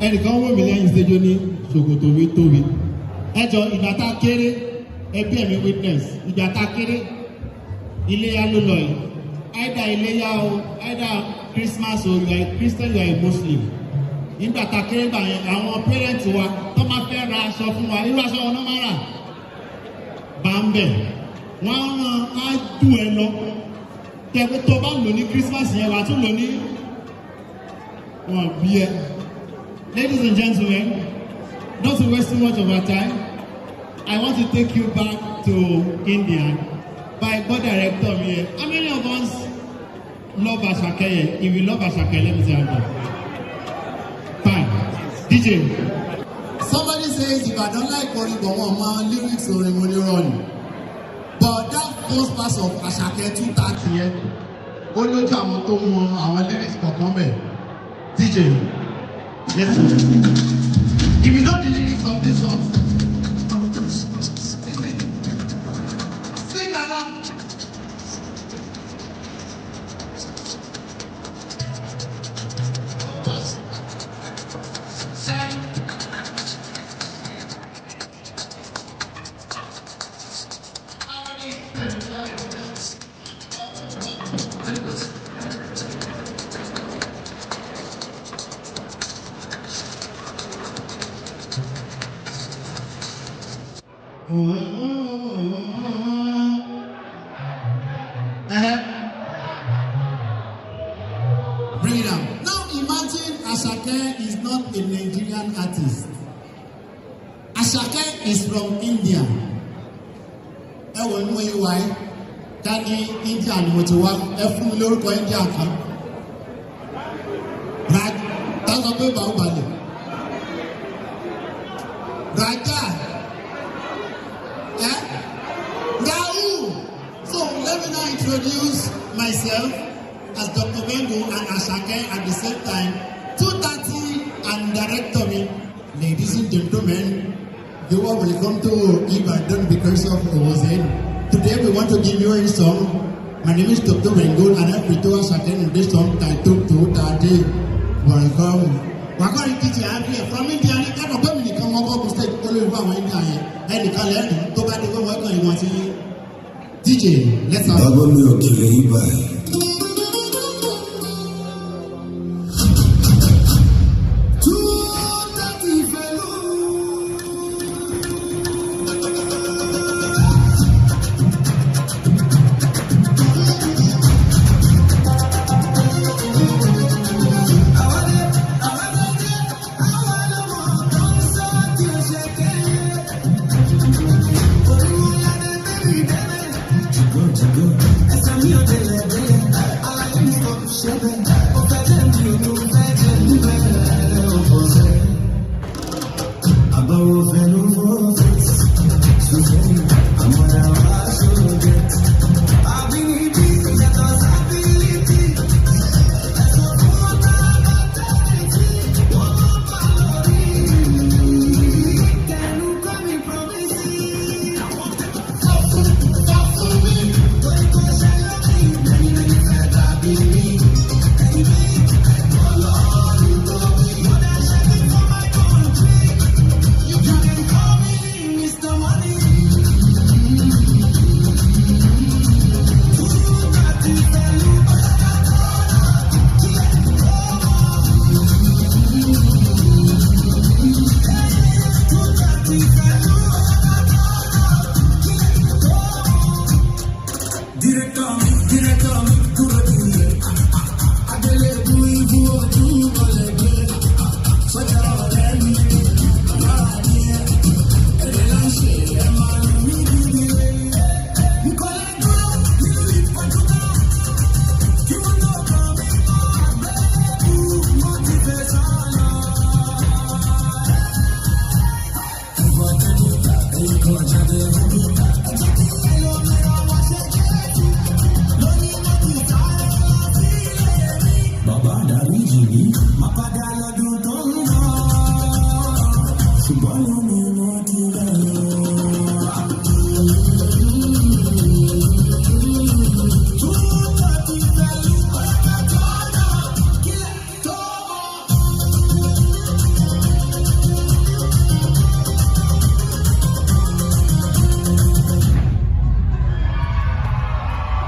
Ẹnìkan wò mí lẹ́yìn stage ní ṣòkòtò mi tóbi. Ẹjọ́ ìgbà tá a kéré ẹbí ẹ̀mí witness ìgbà tá a kéré iléyá ló lọ yìí. Either iléyá o either Christmas o you are a Christian you are a Muslim. Nígbà tá a kéré gbà yẹn àwọn parents wa tó máa fẹ́ ra aṣọ fún wa irú aṣọ wọn náà máa rà bá ń bẹ̀ wọ́n á dù ẹ lọ tẹ̀pẹ́ tó bá lò ní Christmas yẹn wà tún lò ní wọn bí ẹ. Ladies and gentlemen, not to waste too much of our time, I want to take you back to India by God director here. How many of us love Asake here? If you love Asake, let me say that. Fine. DJ. Somebody says if I don't like Oribo, one lyrics or Remoni. But that first part of Asake 230 here, only to our lyrics for comment. DJ. Yes. If you know the lyrics of this song, sing along. Bring it down. Now imagine Asake is not a Nigerian artist. Asake is from India. Ẹ wọ inú ìwà yìí, ká ní India ni mo ti wá, ẹ fún mi lórúkọ India kan. Táwọn pé bàá balẹ̀. Raja. Rahul. So let me now introduce myself as Dr. Bengu and Asake at the same time. 2:30 and directory. Ladies and gentlemen, you are welcome to Ibadan because of Ozen. Today we want to give you a song. My name is Dr. Bengu and I'm with Asake in this song titled 2:30. Welcome. Wakari teacher I'm here from India. I can't open the come over to stage only one India. And the color to buy the work on you want to DJ. Let's have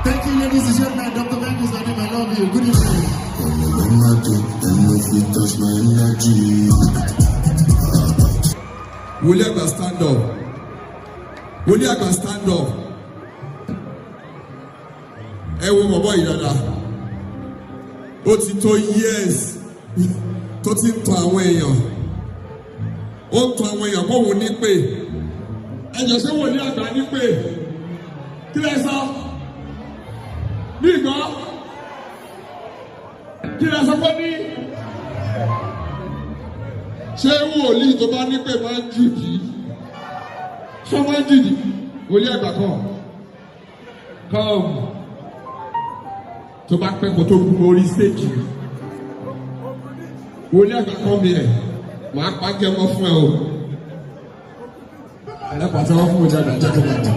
Thank you, ladies and gentlemen. Dr. Bengu is my name. I love you. Good evening. Will you ever stand up? Will you ever stand up? Ẹ wo bọ̀bọ̀ yìí dada. Ó ti tó years tó ti ń tọ́ àwọn èèyàn. Ó ń tọ́ àwọn èèyàn kó wò ní pé. Ẹ jọ ṣé wò ní àgbà ní pé. Kí lẹ sọ? Ní ìgbọ́. Kí lẹ sọ pé ní? Ṣé wòlíì tó bá ní pé máa ń jìdí? Ṣé máa ń jìdí? Wòlíì àgbà kan. Come. Tó bá pẹ́ kó tó gun orí stage. Wòlíì àgbà kan mi ẹ̀. màá pàjẹ́ ọmọ fún ẹ o. Ẹ pàtẹ́wọ́ fún mi dáadáa jẹ́ kó máa dùn.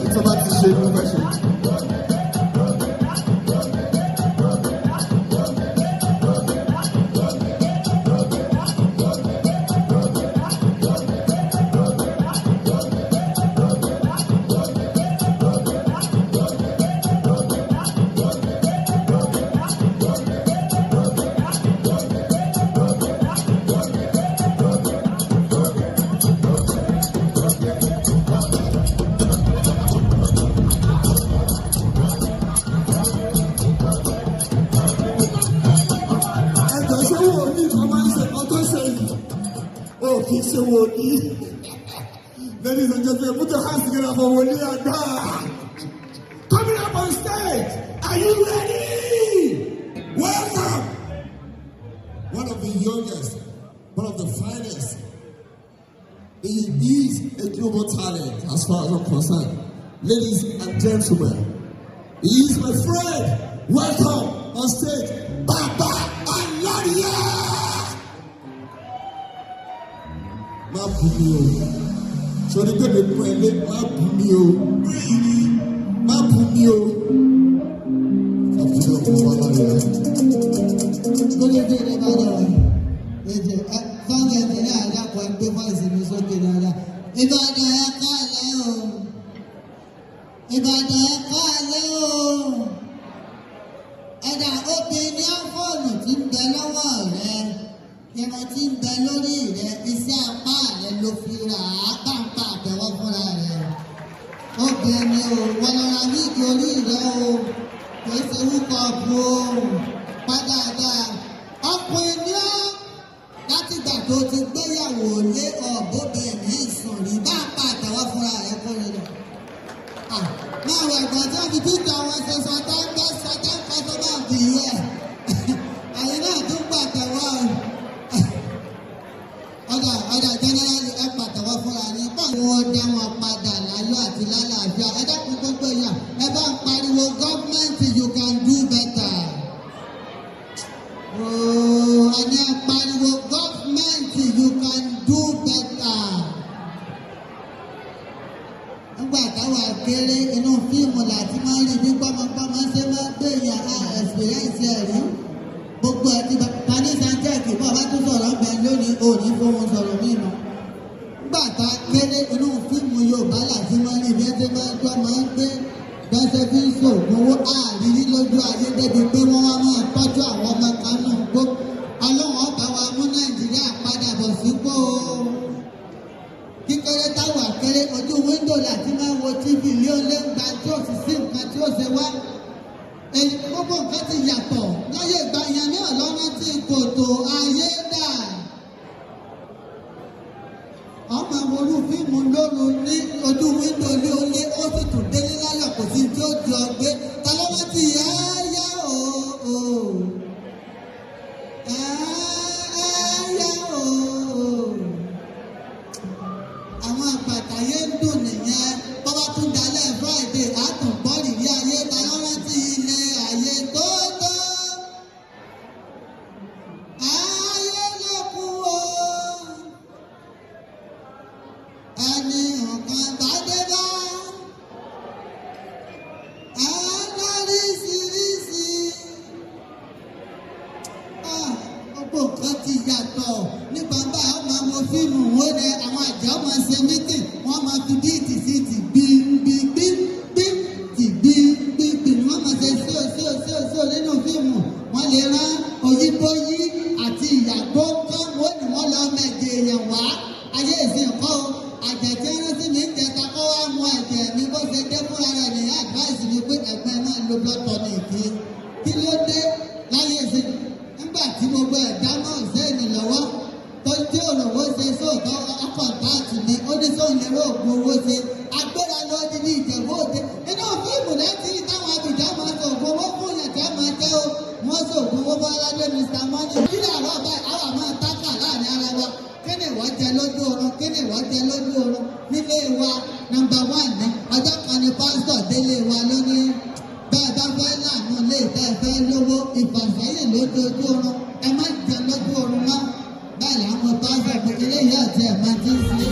Ìjọba ti ṣe ló fẹ́ ṣe. Ladies and gentlemen, put your hands together for Wole Agba. Coming up on stage, are you ready? Welcome! One of the youngest, one of the finest. He is a global talent as far as I'm concerned. Ladies and gentlemen, he is my friend. Welcome on stage, Baba Alaria! Má bù mí o, sọ̀rọ̀ pé mi pọ̀ ẹlẹ́, má bù mí o, má bù mí o. Àbúrò ọ̀pọ̀ wà lára rẹ̀. Kólódé ní Ìbàdàn, ẹ̀jẹ̀ fáwọn ẹ̀jẹ̀ náà dápọ̀ ẹgbẹ́ fáìsì mi sókè dáadáa. Ìbàdàn ẹ káàlẹ́ o, Ìbàdàn ẹ káàlẹ́ o. Ẹ̀dà obìnrin fóònù tí ń bẹ lọ́wọ́ rẹ̀. Ìran tí ń bẹ lórí rẹ̀, iṣẹ́ apá rẹ̀ ló fi rà á pàǹpà àtẹ̀wọ́ fúnra rẹ̀. Obìnrin o, wọ́n lọ́ra wíìgì orí rẹ̀ o, kò ṣe wúkọ̀ bu o, pádáadáa. Ọkùnrin ní ọ́ láti ìgbà tó ti gbéyàwó lé ọ̀bọ̀bìnrin ìsùn rí pàǹpà àtẹ̀wọ́ fúnra rẹ̀ kórè rẹ̀. Máa wọ ẹ̀gbọ́n tí wọ́n fi títà wọn ṣe sọ̀tẹ́ńkọ́ tó bá bì í ẹ̀. Àyè náà tún pàtẹ́wọ́ ọjà jẹ́nẹ́rálì ẹ pàtẹ́wọ́ fúnra ní báwo wọ́n dá wọn padà láyọ̀ àti lálàáfíà. Ẹ dákun gbogbo èèyàn ẹ bá ń pariwo gọ́ọ̀mẹ̀ntì you can do better. Ẹni ẹ pariwo gọ́ọ̀mẹ̀ntì you can do better. Nígbà táwa kéré inú fíìmù láti máa ń rí bí gbọ́mọgbọ́mọ ṣe máa ń gbèyàn experience ẹ̀ rí. Gbogbo ẹ̀ ti paní sanjẹ́ẹ̀kì bọ́ bá tún sọ̀rọ̀ bẹ́ẹ̀ lónìí òní fún wọn sọ̀rọ̀ mí mọ́. Nígbà tá a kéré inú fíìmù Yorùbá láti máa ń rí bí ẹsẹ̀ máa ń gbọ́ máa ń gbé bẹ́sẹ̀ fi ń ṣògùn owó àrírí lójú ayé débi pé wọ́n wá máa tọ́jú àwọn ọmọ kanú gbó. Ọlọ́run ọba wa mú Nàìjíríà padà bọ̀ sípò. Kíkéré táwa kéré ojú wíńdò láti máa wo TV ilé olé ń gba tí ó sì sí nǹkan tí ó ṣe wá. Èyí gbogbo nǹkan ti yàtọ̀ láyé ìgbà yẹn ní ọ̀lọ́run tí kòtò ayé dà. Ọmọ àwòrú fíìmù lóru ní ojú wíńdò ilé olé ó sì tún délé láyọ̀ kò sí tí ó di ọgbẹ́. Ta ló wọ́n ti yá o. Àwọn àgbàtà yẹn ń dùn nìyẹn. Bọ́bá tún dalẹ̀ Friday àtúngbọ́ rìrí ayé ta ló rántí ilé ayé tó tó. Ayé ló kú o. Ẹni nǹkan bá dé bá. Lóríṣiríṣi. Gbogbo nǹkan ti yàtọ̀ nípa bá ọmọ àwọn fíìmù wo ni àwọn àjẹ́ ọmọ ṣe mítì wọ́n máa fi bíìtì sí ti gbígbígbí ti gbígbígbí ni wọ́n máa ṣe sí nínú fíìmù. Wọ́n lè rán òyìnbó yí àti ìyàgbó kán wọ́n ní wọ́n lọ mẹ́jẹ èèyàn wá. Ayé ìsìn kọ́ o, àjẹ́ tí wọ́n sì ní ìjẹta kọ́ wá mú ẹ̀jẹ̀ mi bó ṣe dé fúnra rẹ̀ ní advice mi pé ẹ̀gbẹ́ máa lo blood tonic kí ló dé láyé ìsìn. Nígbà tí gbogbo ẹ̀dá náà ṣe é ní lọ́wọ́ tó tí òròwó ṣe sóòtọ́ ọkọ̀ dáàtì ni ó ní sóun lè ró ògùn owó ṣe agbéra lọ ní Ìjẹ̀bú Òde. Inú fíìmù lẹ́tí táwọn abìjà máa ṣe ògùn owó fún ìyàtọ̀ máa jẹ́ o wọ́n ṣe ògùn owó bọ́ládé Mr. Money. Kí làárọ̀ báyìí àwọn máa tákà láàrin ara wa kí ni ìwọ jẹ lójú oorun kí ni ìwọ jẹ lójú oorun nílé wa number 1 ní ọjọ́ kan ní pásítọ̀ délé wa lónìí bẹ́ẹ̀ bá fẹ́ láàánú lè tẹ́ fẹ́ lówó ìfàsẹ́yìn lójú oorun ẹ má jẹ lójú oorun mọ́ bẹ́ẹ̀ làwọn pásọ̀ pé eléyìí àti ẹ̀ máa ti ń ṣe.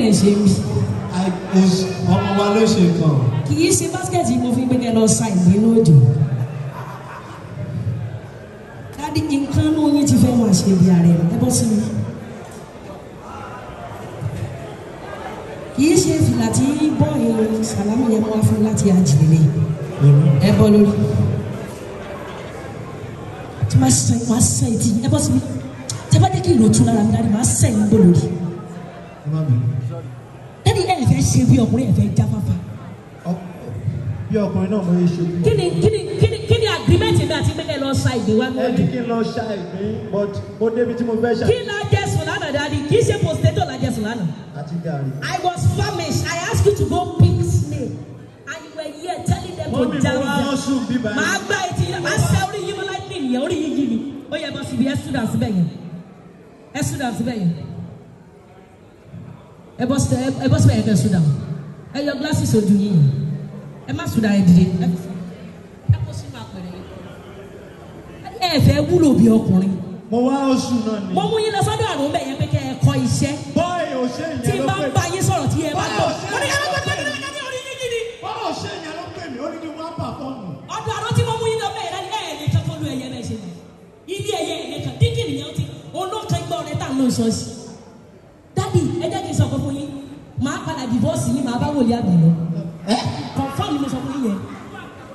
lẹ̀ ṣe mí. ọmọ wa ló ṣe kàn. Kì í ṣe báskẹ̀tì mo fi gbé kẹ́ lọ sa ìgbínú òjò. Dádì nǹkan náà yín ti fẹ́ máa ṣe bí ààrẹ ẹ bọ́ sí mi. Kì í ṣe fìlà tí bọ́ọ̀lù sàlámù yẹn mú wá fún láti àjèlè. Ẹ bọ́ lórí. Tí máa sẹ́ ìtì ẹ bọ́ sí mi. Tẹ́ bá jẹ́ kí ìlò tún lára mi dáadé máa sẹ́ ìyín bọ́ lórí. Dádì ẹ fẹ́ ṣe bí ọkùnrin ẹ fẹ́ jáfáfá. Bí ọkùnrin náà mo yẹ ṣe. Kí ni agreement mi àti gbẹ́kẹ̀ lọ sa ìgbé wa ní ọdún? Ẹni kí n lọ ṣá ìgbín but mo débi tí mo fẹ́ ṣá. Kí la jẹ sùn lánàá dáadé? Kì í ṣe potato la jẹ sùn lánàá. Àti gàrí. I was famished. I asked you to go pick snail and you were here telling them to down there. Màá gbá etí màá ṣe orí yín mọ́ lightning yẹn orí yín yí mi. Ó yẹ bọ́ síbi ẹ student síbẹ̀ yẹn. Ẹ student síbẹ̀ yẹn. Ẹ bọ́ síbẹ̀ yẹn kẹ́ student. Ẹ yọ glasses ojú yín. Ẹ má student ẹ dìde. Ẹ kó sínú àpẹẹrẹ yẹn. Ẹ fẹ́ wúlò bí ọkùnrin. Mo wá oṣù náà ni. Mo mú yín lọ sọ́dọ̀ àrùn bẹ̀ yẹn pé kẹ́ ẹ kọ́ iṣẹ́. Bọ́ọ̀ì òṣè yẹn ló pè mí. Tí bá ń bá yín sọ̀rọ̀ tí ẹ bá lọ. Bọ́ọ̀ì òṣè yẹn ló pè mí. Ó ní kí wọ́n pàfọ́ọ̀mù. Ọdún àrùn tí mo mú yín lọ bẹ̀ yẹn ẹ̀ lè kẹ́kọ̀ọ́ lu ẹ̀yẹ bẹ́ẹ̀ ṣe lọ. Ilé ẹ̀yẹ ẹ̀ kan dígì nìyẹn ti olóòkè gbọ́ ọ̀rẹ́ tà ń lọ ṣọ́ọ̀ṣì. Dádì ẹ jẹ́ kí n sọ fún yín màá padà divorce ni màá bá wòlíì àgbẹ̀ lọ. Confirm ni mo sọ fún yín yẹn.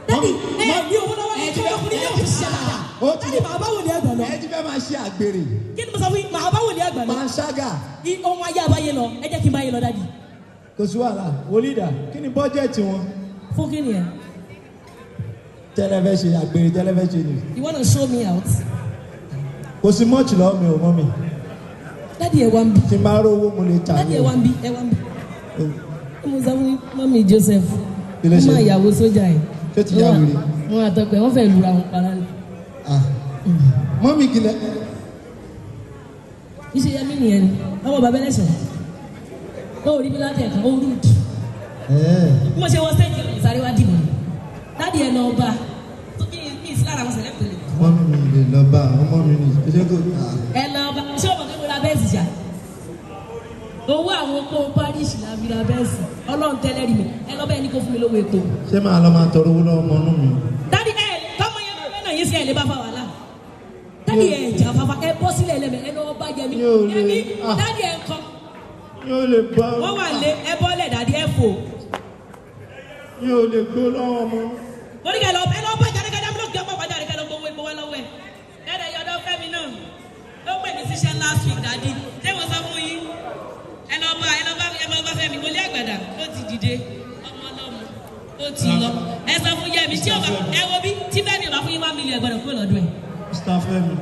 Dádì ẹ ní owó lọ́wọ́ ẹ jẹ́ ọkùnrin ní òkú ṣiṣẹ́ dáadáa. Dádì màá bá wòlíì àgbẹ̀ lọ. Ẹ ti fẹ́ máa ṣe àgbèrè. Kí ni mo sọ fún yín màá bá wòlíì àgbẹ̀ lọ. Máa ṣága. Ohun ayé àbáyé lọ ẹ jẹ́ kí n bá yé lọ dádì. Kò sí wàhálà wòlíìdà kí ni bọ́jẹ̀tì wọn. Fún kí ni ẹ? Tẹ́lẹ̀ fẹ́ ṣe àgbèrè tẹ́lẹ̀ fẹ́ ṣe ni. You wanna show me out? Kò sí mọ́ọ̀tì lọ́wọ́ mi ò mọ́ mi. Dádì ẹ wá ń bí. Tí n bá rówó mo lè tà. Dádì ẹ wá ń bí ẹ wá ń bí. Mo sọ fún mọ́mí Joseph. Mo máa yàwó sójà yìí. Ṣé ti yá wèrè? Wọ́n àtọ́pẹ́ wọ́n fẹ́ lura wọn para ni. Mọ́mí kìlẹ̀. Iṣẹ́ yẹmí nìyẹn ni ọmọ bàbá ẹlẹ́sìn. Ó rí bí láti ẹ̀ka ó rúdù. Bí mo ṣe wọ sẹ́yìn ọ̀rọ̀ ìsáré wá dìbò. Dádì ẹ̀ lọ bá tó kí ní ìsìlára wọn sẹ̀lẹ̀ pẹ̀lẹ́. Mọ́mí mi lè lọ bá ọmọ mi ní ìṣẹ́ kò. Ẹ lọ bá ṣé ọmọ tó ra bẹ́ẹ̀sì ṣá. Owó àwọn opó Paris la fi ra bẹ́ẹ̀sì. Ọlọ́run tẹ́lẹ̀ rí mi. Ẹ lọ bẹ́ẹ̀ ni kò fún mi lówó epo. Ṣé màá lọ máa tọrọ owó lọ́wọ́ ọmọ inú mi? Dádì ẹ tọ́mọ yẹn lọ bẹ́ẹ̀ náà yín sí ẹ̀ lè bá fa wàhálà. Dádì ẹ jà fafa ẹ bọ́ sílẹ̀ lẹ́mẹ̀ ẹ lọ́wọ́ bá jẹ mi. Ẹbí dádì ẹ kọ́. Yóò lè bá. Wọ́n wà lé ẹ bọ́lẹ̀ dádì ẹ fò. Yóò lè gbó lọ́wọ́ ọmọ. Mo ní kẹ́ lọ ẹ lọ́wọ́ bá jáde kẹ́jà mi ló gbé ọmọ bàjáde kẹ́ lọ gbowó epo wá lọ́wọ́ ẹ̀. Dẹ́dẹ̀ yọ̀dọ̀ Fẹ́mi náà. Ó pè mí síṣẹ́ last week dádì. Ṣé mo sọ fún yín? Ẹ lọ bá Fẹ́mi wọlé àgbàdà ó ti dìde ọmọ ọlọ́mọ ó ti lọ. Ẹ sọ fún Yẹmi tí ọba ẹ wo bí tí Fẹ́mi ọba fún yín 1 million gbọdọ̀ kúrò lọ́dún ẹ̀. Mr. Fẹ́mi.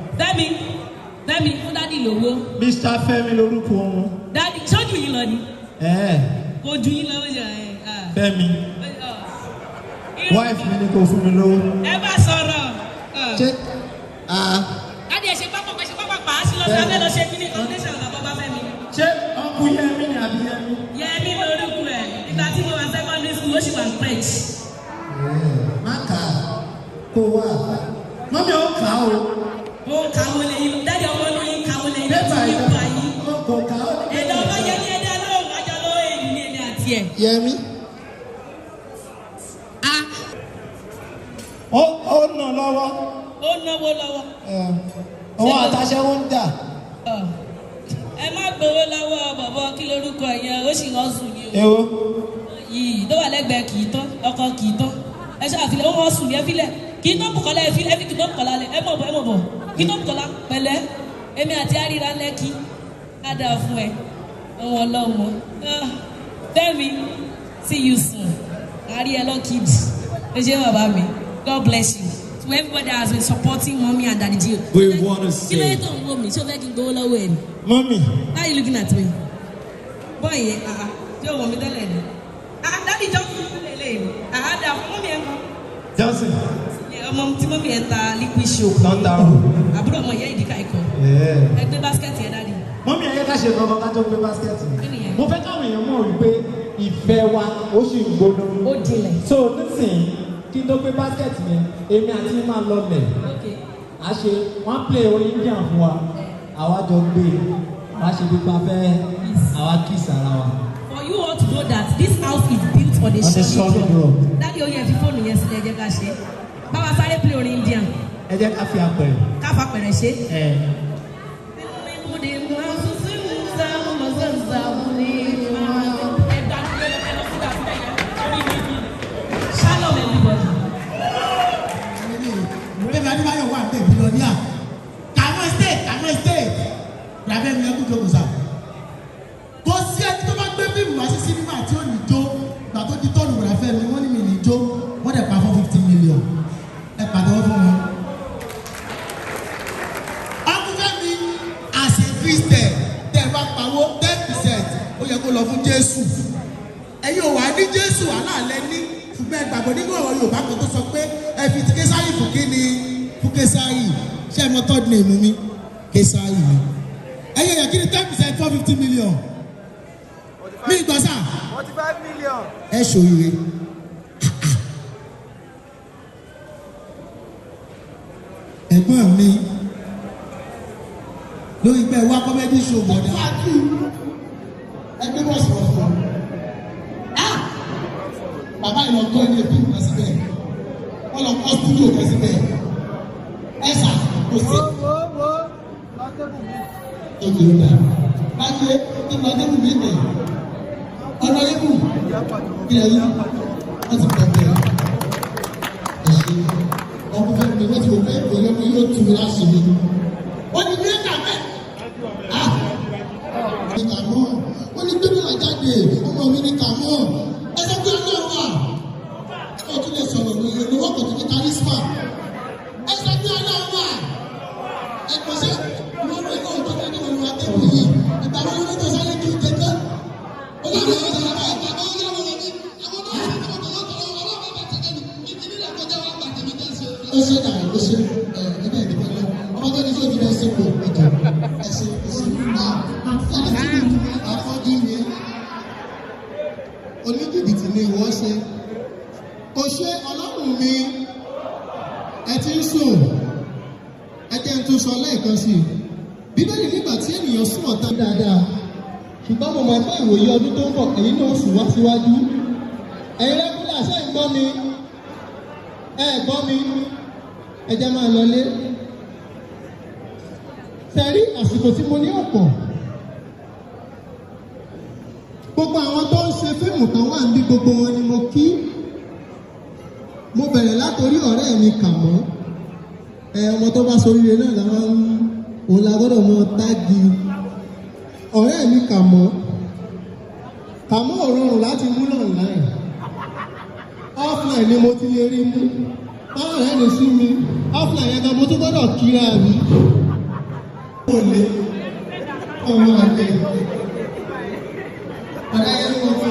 Fẹ́mi fún dádì lówó. Mr. Fẹ́mi lórúkọ wọn. Dádì sọ́jú yín lọ ni. Kò ju yín lọ wọ́n ẹ̀. Fẹ́mi. Wife mi ni kò fún mi lówó. Ẹ bá sọ̀rọ̀. Ṣé dádì ẹ ṣe pápá pa á sí lọ sí abẹ́ lọ ṣe kíní foundation ọ̀gá bàbá Fẹ́mi. Ṣé ọkùn Yẹmi ni àbí Yẹmi? Yẹmi lórúkọ ẹ̀ ìgbà tí mo wà secondary school ó sì wà French. Má kà á kó wá. Mọ́mí ó kà á o. Ó kàwé lẹ́yìn dádì ọmọ náà yín kàwé lẹ́yìn láti yín pa yín. Kò kà á. Ẹ̀dá ọba yẹn ní ẹ̀dá lóhùn àjọ lọ́wọ́ èyí ní ẹ̀dá àti ẹ̀. Yẹmi. Ó nà lọ́wọ́. Ó náwó lọ́wọ́. Àwọn àtàṣẹ́wó ń dà. Ẹ má gbowó lọ́wọ́ bàbá kí lórúkọ yẹn ó sì rán sùn ní o. Èwo. Yìí tó wà lẹ́gbẹ̀ẹ́ kì í tán ọkọ kì í tán. Ẹ ṣe àfilẹ̀ ó rán sùn ní ẹfilẹ̀ kì í tán bùkọ́lá ẹfilẹ̀ kì í tán bùkọ́lá lẹ ẹ mọ̀ bọ̀ kì í tán bùkọ́lá pẹ̀lẹ́ èmi àti àríra lẹ́kì á dà fún ẹ ọmọ ọlọ́mọ. Fẹ́mi see you soon. Àrí ẹ lọ́kìdì. Ẹ ṣe bàbá mi. God bless you. To everybody that has been supporting mommy and daddy Jill. We want to say. Kí ló yẹ tó ń wò mí? Ṣé o fẹ́ kí n gbowó lọ́wọ́ ẹ̀ ni? Mommy. How are you looking at me? Boy yẹn, ṣé o wọ̀ mí tẹ́lẹ̀ ni? Daddy Johnson lè lè ní. Dà fún mọ́mí ẹ̀ kan. Johnson. Ọmọ tí mọ́mí ẹ̀ ta liquid soap. Lọ́ńdà o. Àbúrò ọmọ ìyá ìdíkà ikọ̀. Ẹ gbé báskẹ̀tì ẹ̀ dáadé. Mọ́mí ẹ̀yẹ́ ká ṣe kankan ká tó gbé báskẹ̀tì. Mo fẹ́ káwọn èèyàn mọ̀ wípé ìfẹ́ wa ó sì ń gbóná. Ó jinlẹ̀. So nísìnyí kí n tó gbé basket mi èmi àti mi máa lọ lẹ̀ a ṣe wọ́n play orin Indian fún wa àwa jọ gbé a ṣe pípa fẹ́ àwa kiss ara wa. you want to know that this house is built on a solid rock. Daddy oye fi phone yẹn sílẹ̀ ẹ jẹ́ ká ṣe. Báwa sáré play orin Indian. Ẹ jẹ́ ká fi àpẹẹrẹ. Ká fa pẹ̀rẹ̀ ṣe. Shalom everybody. Femi Adebayo wà ní ìbílọ̀níà. Kàmọ́ state. Làbẹ́ mi ẹkú jókòó sá. Kò sí ẹni tó bá gbé fíìmù wá sí sinimá tí ó ní jó. Gbà tó di tọ́ọ̀nù wòrà fẹ́ mi, wọ́n ní mi ní jó. Wọ́n dẹ̀ pa fún 50 million. Ẹ pàtẹ́wọ́ fún wọn. Ọkùnrin mi as a Christian tẹ̀ bá pawó 10%. Ó yẹ kó lọ fún Jésù. Ẹ̀yin ò wá ní Jésù aláàlẹ́ ní. Ṣùgbọ́n ẹ gbàgbọ́ nínú ọ̀rọ̀ Yorùbá kan tó sọ pé ẹ fi ti Késárì fún kíni fún Késárì. Ṣé ẹ mọ third name mi? Késárì mi. Ẹ̀yin èèyàn kí ni 10% 450 million? Mi gbọ́ sá. 45 million. Ẹ ṣòyìnrè. Ẹ̀gbọ́n mi lórí pé wá comedy show bọ̀dá. Ẹgbẹ́ bọ́ọ̀sì wọ̀ fún ọ. Bàbá ìlọ kọ́ ilé bí ìgbà síbẹ̀. Wọ́n lọ kọ́ studio kan síbẹ̀. Ẹ̀sà kò sí. Èdè ọ̀dà. Báyé ìgbà débù mi nì. Ọ̀nà ibù. Ilẹ̀ yìí. Wọ́n ti bẹ̀ bẹ̀rẹ̀. Ẹ̀ṣẹ̀ ọkùnrin fẹ́ mi wọ́n ti wò pé ìrọ̀lẹ́ mi yóò tu mi láṣẹ mi. Wọ́n ti gbé kàmẹ́. Ní kàmọ́. Wọ́n ní gbẹ́dọ̀ àjáde. Ọmọ mi ní kàmọ́. Ẹ̀sẹ̀ pé ọlọ́run wà. Ó tún lè sọ̀rọ̀ ní ìlú wọ́pọ̀ tó ní kárísímà. Ẹ̀sẹ̀ pé ọlọ́run wà. Ẹ̀kọ́ sí lórí ẹ̀kọ́ tó ní ìlú àtẹ̀kù yìí. Ìgbà wọn ló tó sáré kí n tètè. Olóòrùn ọ̀sẹ̀ ọ̀gá ìgbà tó ń yáwó ní àwọn náà ṣe tó tó tó ọlọ́run bá tẹ̀lé ní ìdílé rẹ̀ kọjá wá gbà tẹ̀lé tẹ̀sí. Ó ṣe dà ó ṣe ẹgbẹ́ ìdílé náà. Ọmọ tó ní tó ti bẹ́ẹ̀ sépò ẹ̀jọ̀ ẹ̀ṣẹ̀ àfọ́jú mi. Oníjìbìtì ni ìwọ ṣe. O ṣe ọlọ́run mi. Ẹ ti ń sùn. Ẹ jẹ́ ń tún sọ lẹ́ẹ̀kan sí i. Bíbélì nígbà tí ènìyàn sún ọ̀tá dáadáa. Ṣùgbọ́n mo mọ̀ pé ìwòye ọdún tó ń bọ̀ ẹ̀yin náà sùn wá síwájú. Ẹ̀yin rẹ́gúlà ṣe ń gbọ́ mi. Ẹ gbọ́ mi. Ẹ jẹ́ máa lọlé. Sẹ́rí àsìkò tí mo ní ọ̀pọ̀. Gbogbo àwọn tó ń ṣe fíìmù kan wà níbi gbogbo wọn ni mo kí. Mo bẹ̀rẹ̀ látòrí ọ̀rẹ́ mi Kàmọ́. Ọmọ tó bá soríire náà làwọn òun la gbọ́dọ̀ mọ táàgì. Ọ̀rẹ́ mi Kàmọ́. Kàmọ́ ò rọrùn láti mú online. Offline ni mo ti lè rí mú. Báwo rẹ̀ lè sí mi? Offline yẹn gan mo tún gbọ́dọ̀ kíra mi. Ó lè ọmọ àgbẹ̀. Ọ̀rẹ́ yẹn ló fi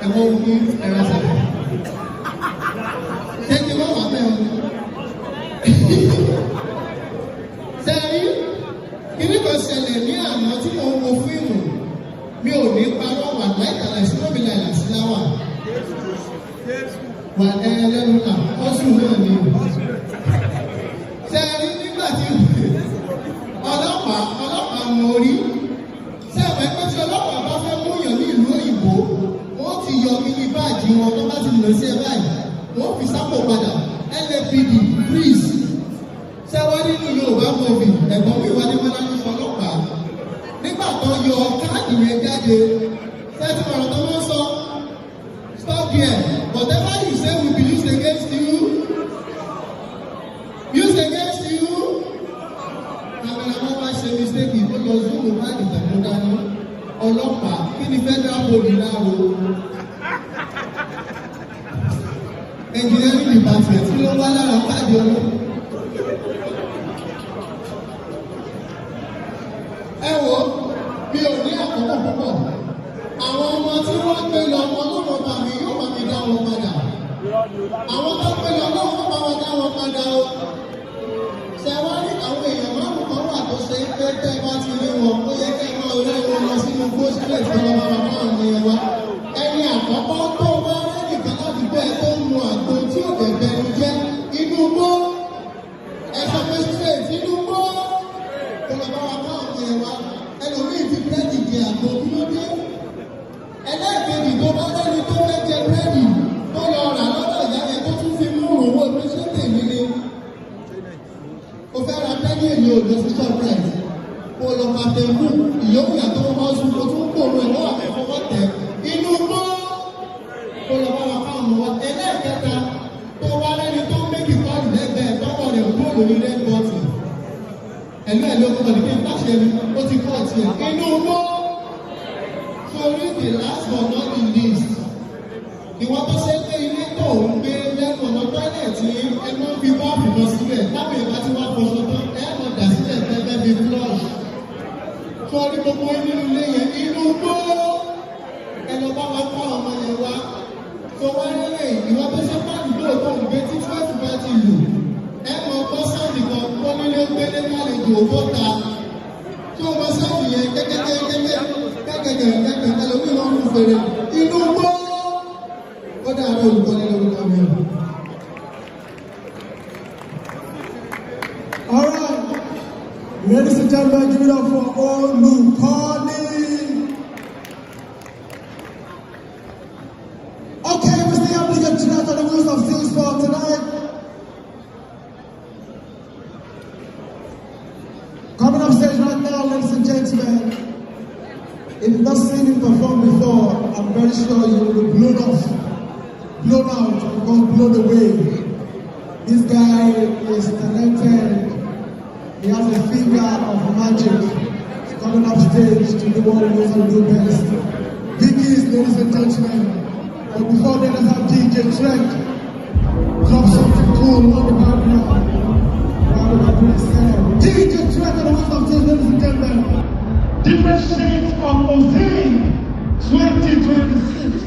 ẹ̀wọ̀n ogun ẹ̀rọ sàlẹ̀. Tẹ́tí wọ́n wà bẹ́ẹ̀ mu. Sẹ́rí, kíní kan ṣẹlẹ̀ ní àná tí mo wo fíìmù. Mi ò ní parọ́ wà láìkàlà ìṣúná mi láìlà sí láwà. Wà lẹ́nu náà, ọ̀sùn náà ni. Sẹ́rí nígbà tí ọlọ́pàá mọ orí. Sẹ́wọ̀n ẹgbẹ́ tí ọlọ́pàá bá fẹ́ mú yàn ní ìlú òyìnbó, wọ́n ti yọ mini báàjì wọn tó bá ti lọ sí ẹ báyìí. Wọ́n fi sápò padà LAPD freeze. Sẹ́wọ́n nínú Yorùbá movie ẹ̀gbọ́n mi wà ní Mọ́lá ní ọlọ́pàá. Nígbà tó yọ káàdì yẹn jáde, sẹ́tì ọ̀rọ̀ tó wọ́n sọ, stop here, whatever you say will be used against you. Used against you. Àwọn àwọn máa ṣe mistake tó lọ zoom wá ìtàkù dání. Ọlọ́pàá kí ni federal body láwo? Engineering department kí ló wá lára káàdì ọlọ́. Ẹ wo mi ò ní àkókò púpọ̀. Àwọn ọmọ tí wọ́n gbé lọ ọlọ́run bá mi yóò bá mi dá wọn padà. Àwọn tó gbé lọ ọlọ́run bá wọn dá wọn padà o. Ṣé wá ní àwọn èèyàn márùn kan wà tó ṣe pé tẹ́ bá ti rí wọn ó yẹ kẹ́ máa rẹ́ wọn lọ sínú gbósílẹ̀ tó lọ́ máa bá wọn ní ẹwà. Ẹni àkọ́kọ́ tó bá rẹ́nìkan láti bẹ́ẹ̀ tó ń mu àgbo tí ò dẹ̀ bẹ̀rù jẹ́ inú gbó. Ẹ sọ pé straight inú gbó. Tó lọ bá wa bá àwọn ẹ̀wà ẹlòmíì fi búrẹ́dì jẹ àgbo kí ló dé? òjò sí shoprite kó lọ máa tẹ kú ìyókù yàtọ̀ wọn máa sùn kó tún kòrò ẹ̀ wọ́n wà fẹ́ fọwọ́ tẹ̀ inú gbọ́ kó lọ bá wọn fáwọn wọn ẹlẹ́ẹ̀kẹta tó wá lẹ́ni tó méjì kọ́ọ̀lù lẹ́gbẹ̀ẹ́ tọ́wọ́ rẹ̀ kúrò lórí red button ẹlẹ́ẹ̀lógún ọ̀dọ̀ kí n pàṣẹ ó ti kọ́ ọ̀tí ẹ̀ inú gbọ́ sórí the last but not the least ìwọ́n tó ṣe pé ilé tó ń gbé lẹ́nu ọ̀nà tọ́lẹ̀tì ẹ máa ń fi bọ́ọ̀bù lọ sílẹ̀ táwọn èèyàn ti wá fọṣọ tán ẹ máa dà sílẹ̀ tẹ́lẹ̀ fi flush sórí gbogbo nínú ilé yẹn inú gbó ẹ lọ bá wa kọ́ ọmọ yẹn wá tó wá lélẹ̀ ìwọ́n tó ṣe pàdúgbò tó ń gbé tí 12 bá ti lù ẹ máa bọ́ sáàdì kan kó nílé gbélé lálejò owó ta tó wọ́n sáàdì yẹn kẹ́kẹ́kẹ́kẹ́kẹ́kẹ́kẹ́ ẹlòmíì wọn kú fèrè inú gbó. All right, ladies and gentlemen, give it up for Olukoni. Okay, we stay up to get tonight on the Wheels of Steel Sport tonight. Coming up stage right now, ladies and gentlemen. If you've not seen him perform before, I'm very sure you will be blown out, because blown away. This guy is talented. He has a finger of magic. He's coming up stage to do what he knows how to do best. Biggies, ladies and gentlemen. But before then, let's have DJ Trek drop something cool on the background. DJ Trek on the Wheels of Steel, ladies and gentlemen. Different shades of Ozane 2026.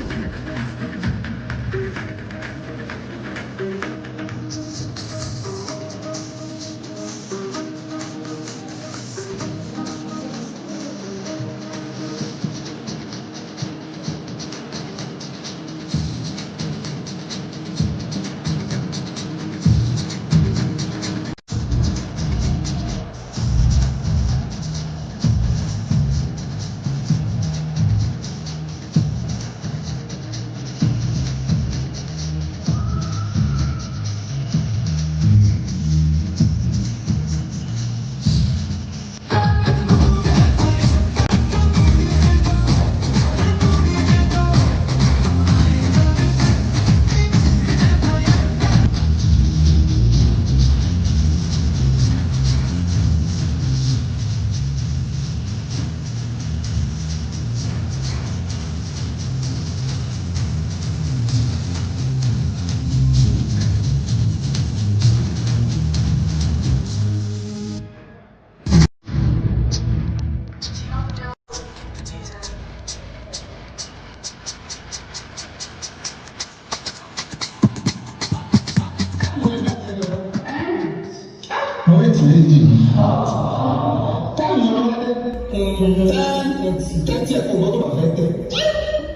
Kẹ́tì ẹ̀kọ́ gbọ́dọ̀ wà fẹ́ tẹ̀.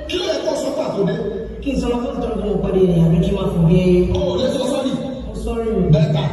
Kí ló yẹ kó sọ pàtó dé? Kí n sọ lọ fún ìtọ́jú fún ọ̀pá rẹ̀ àbí kí n máa fò bí ẹyẹ. Ó lè sọ sọ́rí. Sọ́rí. Bẹ́ẹ̀ ta.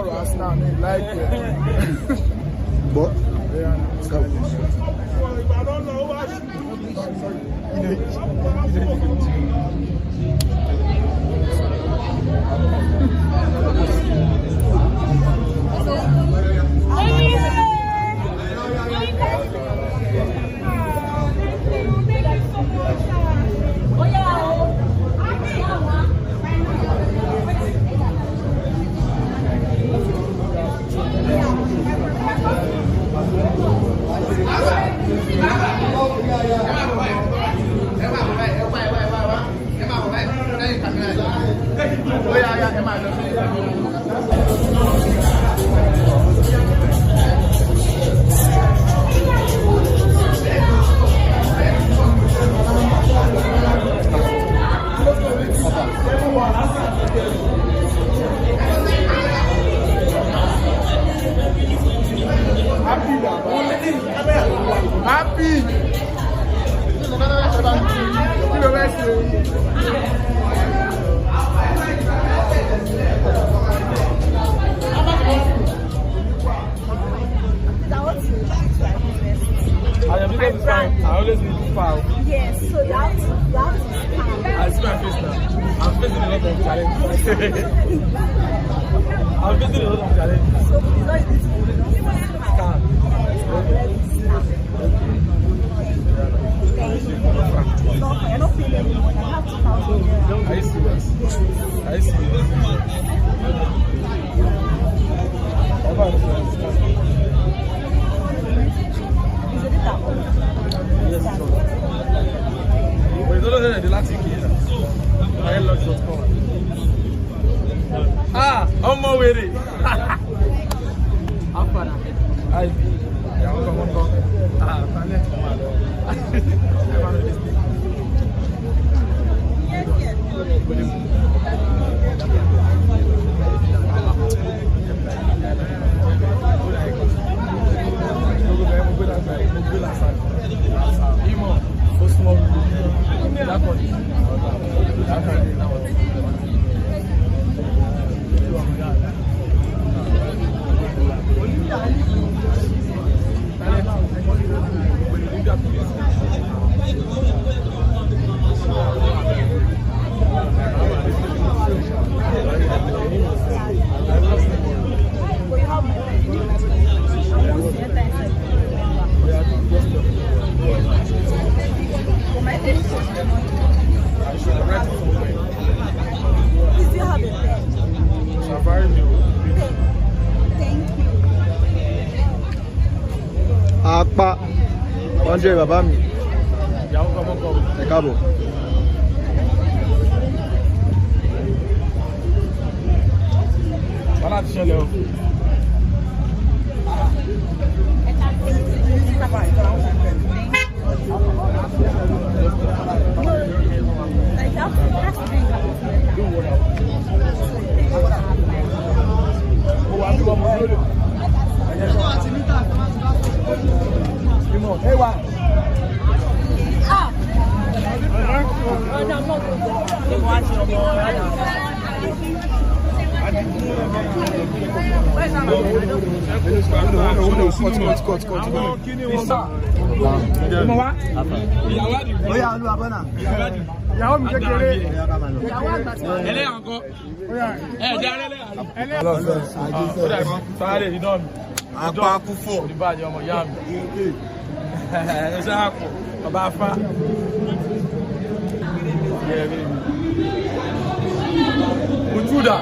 sọ̀rọ̀ Arsenal ní láìpẹ́. Bọ́. Happy. I always need to file. Yes, so you have to stand. I see my face now. I'm facing a lot of challenges. I'm facing a lot of challenges. So you know you need to stand. You're not feeling anymore. You have to stand. Are you serious? Are you serious? Yes, but it's not the last thing. I love short call. Ah, I'm more with it. I'm fine. I be. Apa 100 bàbá mi. Ẹ káàbọ̀. Wàhálà ti ṣẹlẹ̀ o. Hey, what? Ah! Oh, no, I'm not going to watch your ìyàwó mi kékeré ẹlẹ́yà ńkọ́ ẹ̀ẹ́dẹ́ ẹlẹ́yà sáré iná mi apá kú fò níbàjẹ́ ọmọ ìyá mi ẹ̀ ṣáà pọ̀ bàbá afá Utuda.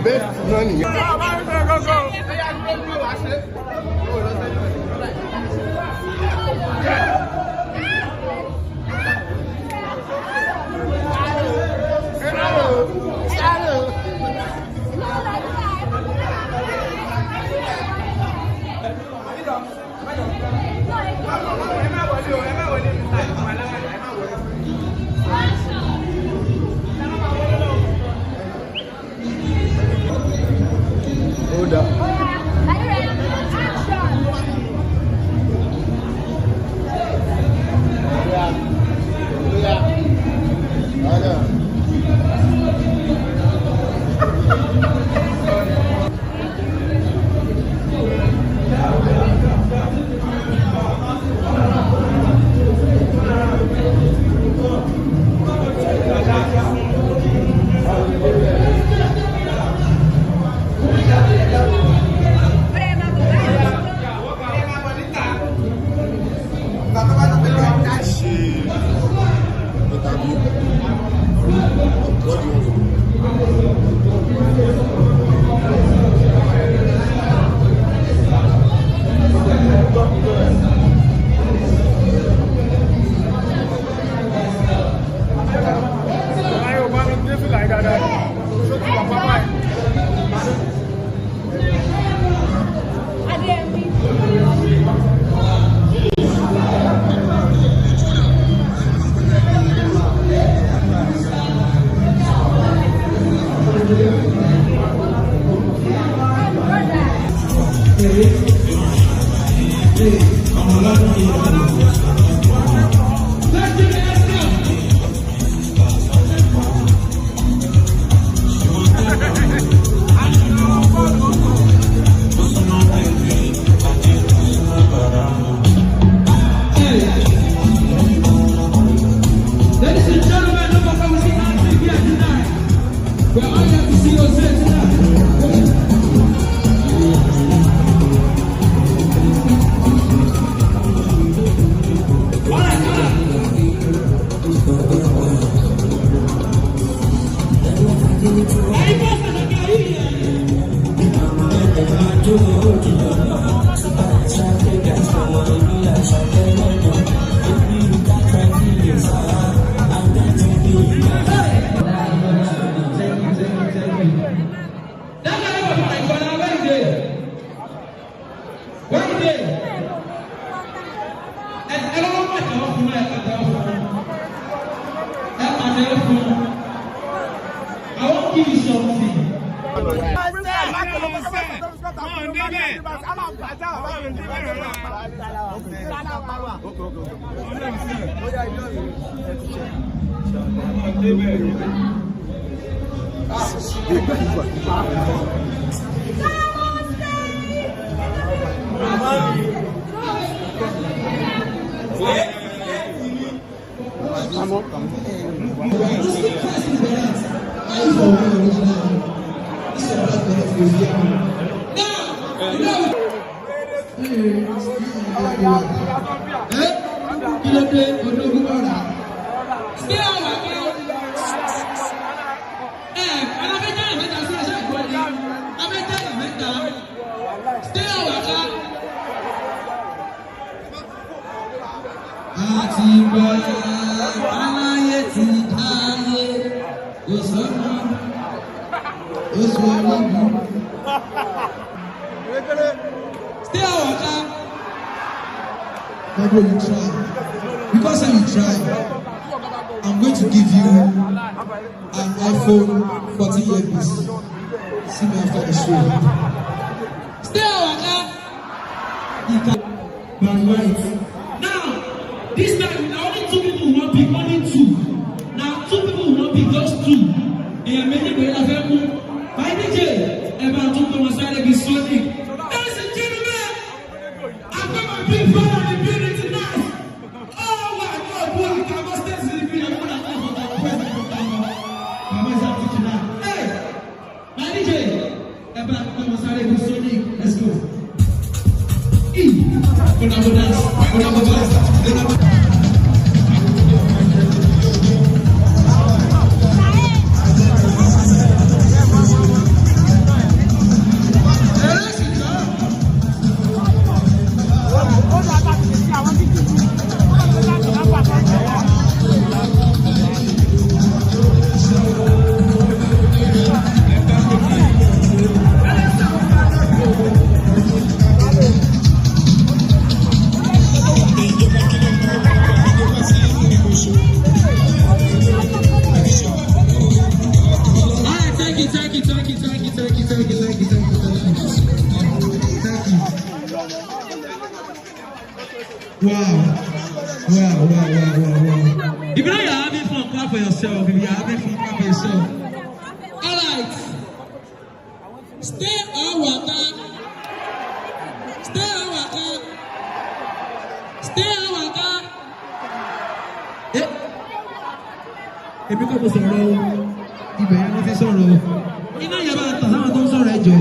Best. ṣe interview. What do you want to do? Because you try, I'm going to give you an iPhone 14 years. See me after the show. Stay my right. Now, this time, now only 2 people who want pick, only 2. Now, 2 people who want pick, just 2. And I'm making it available. By DJ, about 2 to my side of his Sonic. Ladies and gentlemen, I've got my big brother in the building tonight. Oh my God, boy, I must stay to the building. I'm going to have a present. Hey, my DJ, about 2 to my side of his Sonic. Let's go. Wow. If you know you're having fun, clap for yourself. If you're having fun, clap for yourself. Alright. Stay on water. Stay on water. Stay on water. Èmi kò tó sọ̀rọ̀ o. Ibẹ̀ yẹn ló fi sọ̀rọ̀ o. Iná yẹn bá tàn sáwọn tó ń sọ̀rọ̀ ẹ̀jọ̀.